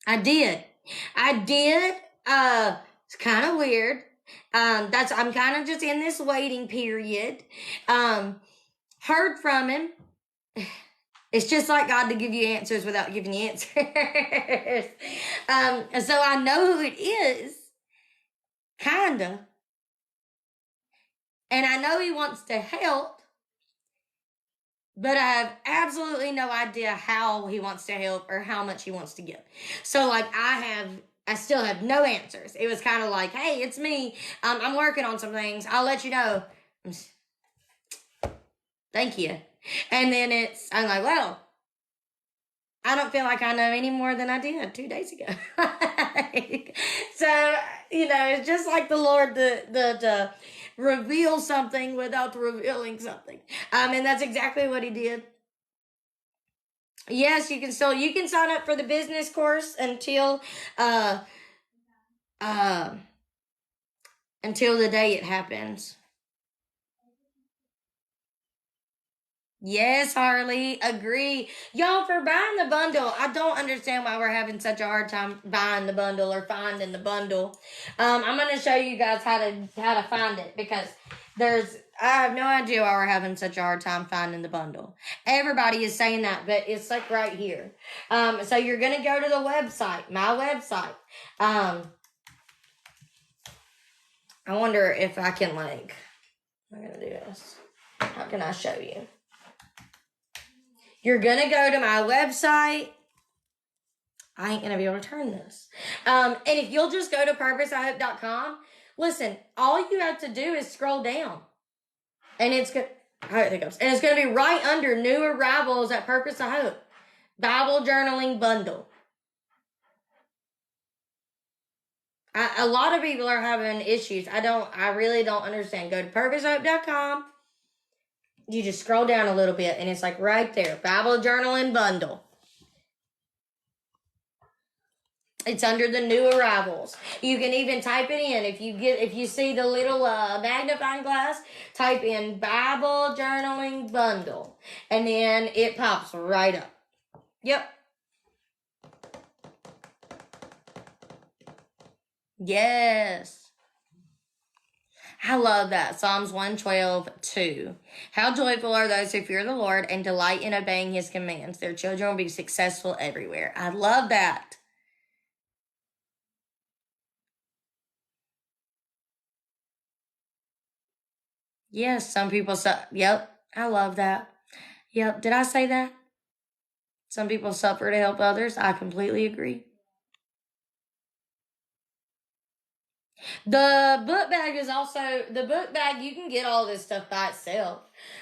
I did. It's kind of weird. I'm kind of just in this waiting period. Heard from him. It's just like God to give you answers without giving you answers. So I know who it is. Kinda. And I know He wants to help. But I have absolutely no idea how He wants to help or how much He wants to give. So like I still have no answers. It was kind of like, hey, it's me. I'm working on some things. I'll let you know. Thank you. And then I'm like, well, I don't feel like I know any more than I did 2 days ago. So, it's just like the Lord to reveal something without revealing something. And that's exactly what He did. Yes, you can sign up for the business course until the day it happens. Yes, Harley, agree. Y'all, for buying the bundle, I don't understand why we're having such a hard time buying the bundle or finding the bundle. I'm gonna show you guys how to find it because I have no idea why we're having such a hard time finding the bundle. Everybody is saying that, but it's like right here. So you're gonna go to the website, my website. I wonder if I can I'm gonna do this. How can I show you? You're going to go to my website. I ain't going to be able to turn this. And if you'll just go to purposeofhope.com, listen, all you have to do is scroll down. And it's good. And it's going to be right under new arrivals at Purpose of Hope. Bible journaling bundle. A lot of people are having issues. I really don't understand. Go to purposeofhope.com. You just scroll down a little bit and it's like right there, Bible journaling bundle. It's under the new arrivals. You can even type it in. If you see the little magnifying glass, type in Bible journaling bundle. And then it pops right up. Yep. Yes. I love that. Psalms 112:2. How joyful are those who fear the Lord and delight in obeying His commands. Their children will be successful everywhere. I love that. Yes, some people yep, I love that. Yep, did I say that? Some people suffer to help others. I completely agree. The book bag you can get all this stuff by itself.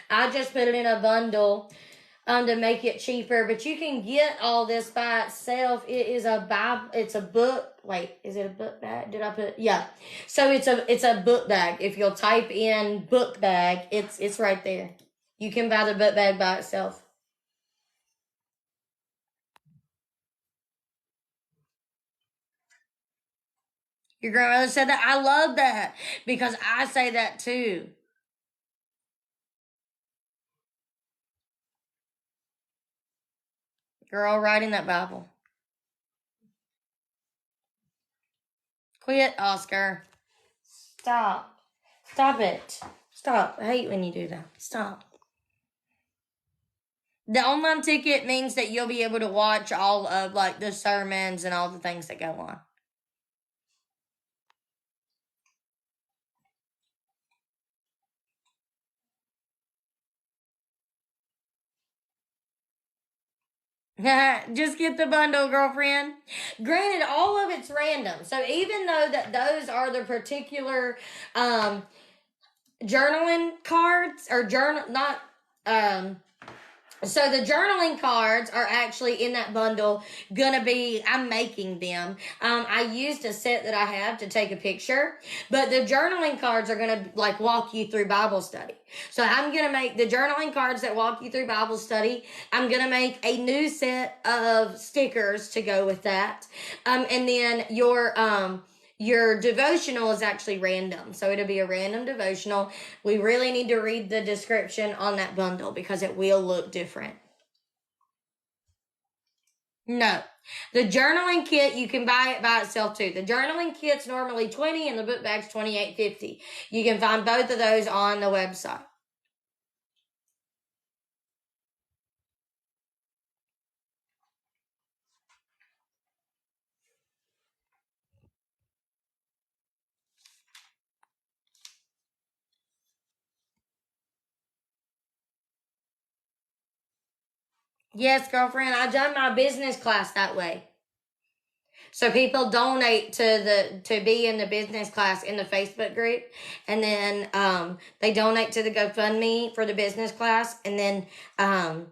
I just put it in a bundle to make it cheaper, but you can get all this by itself. It is a Bible, it's a book. Wait, is it a book bag? Yeah. So it's a book bag. If you'll type in book bag, it's right there. You can buy the book bag by itself. Your grandmother said that. I love that because I say that too. Girl, writing that Bible. Quit, Oscar. Stop. Stop it. Stop. I hate when you do that. Stop. The online ticket means that you'll be able to watch all of the sermons and all the things that go on. Just get the bundle, girlfriend. Granted, all of it's random. So even though that those are the particular journaling cards or journal, not so the journaling cards are actually in that bundle gonna be, I'm making them. I used a set that I have to take a picture, but the journaling cards are gonna like walk you through Bible study. So I'm gonna make the journaling cards that walk you through Bible study. I'm gonna make a new set of stickers to go with that. And then your devotional is actually random. So it'll be a random devotional. We really need to read the description on that bundle because it will look different. No. The journaling kit, you can buy it by itself too. The journaling kit's normally $20 and the book bag's $28.50. You can find both of those on the website. Yes, girlfriend, I done my business class that way. So people donate to be in the business class in the Facebook group, and then they donate to the GoFundMe for the business class, and then I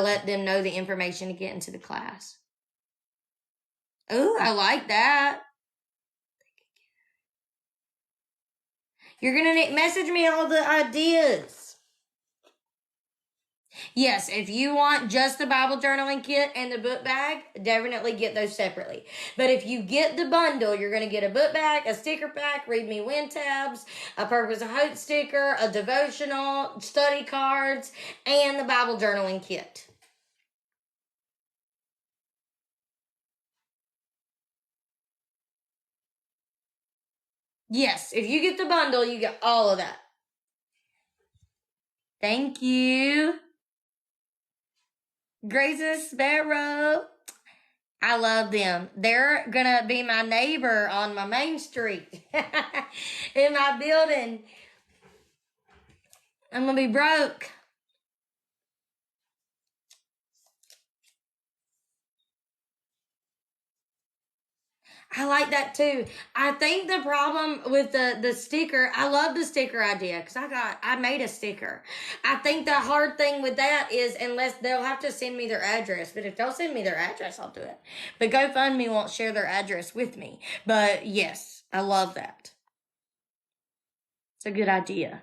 let them know the information to get into the class. Ooh, I like that. You're gonna message me all the ideas. Yes, if you want just the Bible journaling kit and the book bag, definitely get those separately. But if you get the bundle, you're going to get a book bag, a sticker pack, Read Me When tabs, a Purpose of Hope sticker, a devotional, study cards, and the Bible journaling kit. Yes, if you get the bundle, you get all of that. Thank you. Grace's Sparrow. I love them. They're gonna be my neighbor on my main street in my building. I'm gonna be broke. I like that too. I think the problem with the sticker, I love the sticker idea because I made a sticker. I think the hard thing with that is unless they'll have to send me their address. But if they'll send me their address, I'll do it. But GoFundMe won't share their address with me. But yes, I love that. It's a good idea.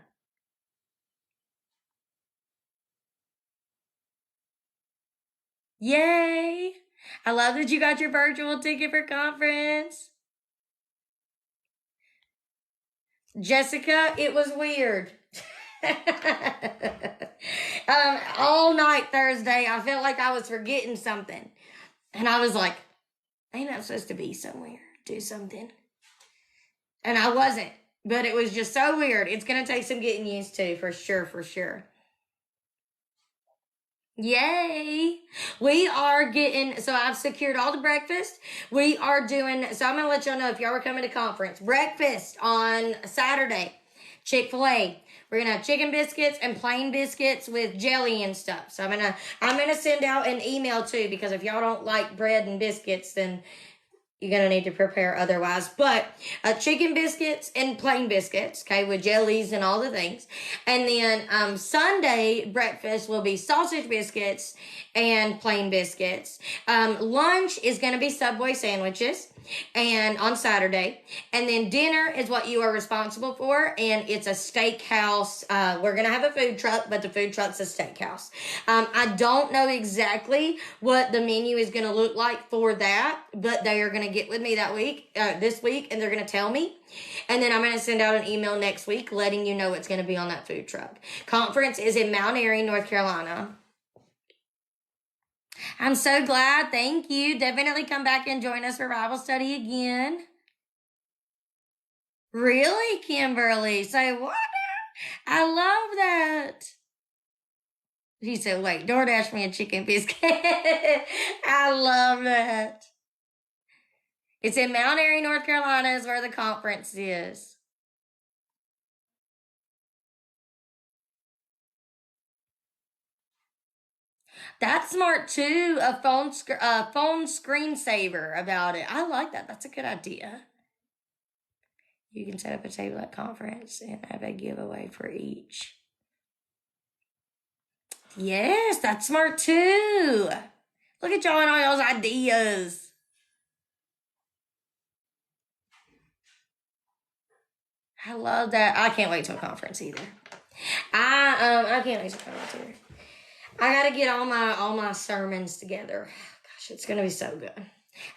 Yay! I love that you got your virtual ticket for conference. Jessica, it was weird. All night Thursday, I felt like I was forgetting something. And I was like, ain't I supposed to be somewhere, do something? And I wasn't. But it was just so weird. It's going to take some getting used to, for sure, for sure. Yay! We are getting, so I've secured all the breakfast. We are doing, so I'm going to let y'all know if y'all are coming to conference. Breakfast on Saturday, Chick-fil-A. We're going to have chicken biscuits and plain biscuits with jelly and stuff. So I'm going to send out an email too, because if y'all don't like bread and biscuits, then you're going to need to prepare otherwise. But chicken biscuits and plain biscuits, okay, with jellies and all the things. And then Sunday breakfast will be sausage biscuits and plain biscuits. Lunch is going to be Subway sandwiches and on Saturday. And then dinner is what you are responsible for, and it's a steakhouse. We're going to have a food truck, but the food truck's a steakhouse. I don't know exactly what the menu is going to look like for that, but they are going to get with me this week, and they're going to tell me. And then I'm going to send out an email next week letting you know what's going to be on that food truck. Conference is in Mount Airy, North Carolina. I'm so glad. Thank you. Definitely come back and join us for Bible study again. Really, Kimberly? Say what? I love that. He said, wait, DoorDash me a chicken biscuit. I love that. It's in Mount Airy, North Carolina is where the conference is. That's smart too. A phone screensaver about it. I like that. That's a good idea. You can set up a table at conference and have a giveaway for each. Yes, that's smart too. Look at y'all and all y'all's ideas. I love that. I can't wait till conference either. I can't wait till conference either. I gotta get all my sermons together. Gosh, it's gonna be so good.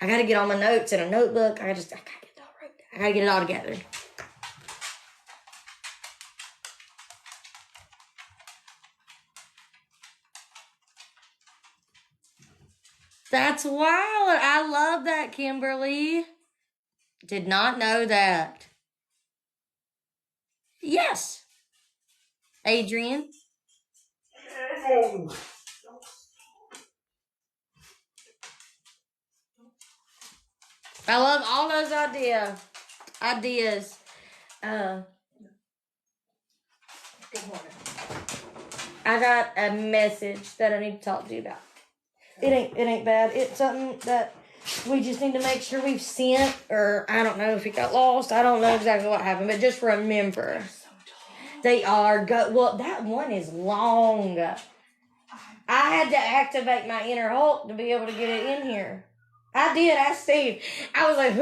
I gotta get all my notes in a notebook. I gotta get it all right. I gotta get it all together. That's wild. I love that, Kimberly. Did not know that. Yes. Adrian. I love all those ideas. Good morning. I got a message that I need to talk to you about. It ain't bad. It's something that we just need to make sure we've sent, or I don't know if it got lost. I don't know exactly what happened, but just remember. They are well, that one is long. I had to activate my inner Hulk to be able to get it in here. I did. I Steve. I was like,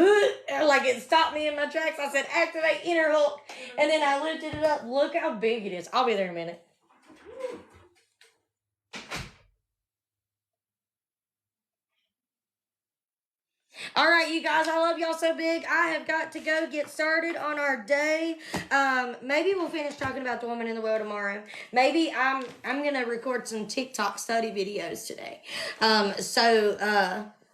like it stopped me in my tracks. I said, activate inner Hulk. And then I lifted it up. Look how big it is. I'll be there in a minute. All right, you guys, I love y'all so big. I have got to go get started on our day. Maybe we'll finish talking about the woman in the well tomorrow. Maybe I'm gonna record some TikTok study videos today.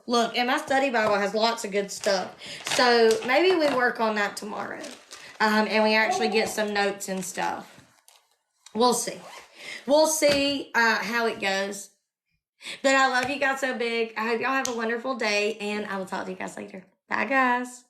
Look, and my study Bible has lots of good stuff. So maybe we work on that tomorrow. And we actually get some notes and stuff. We'll see. We'll see how it goes. But I love you guys so big. I hope y'all have a wonderful day, and I will talk to you guys later. Bye, guys.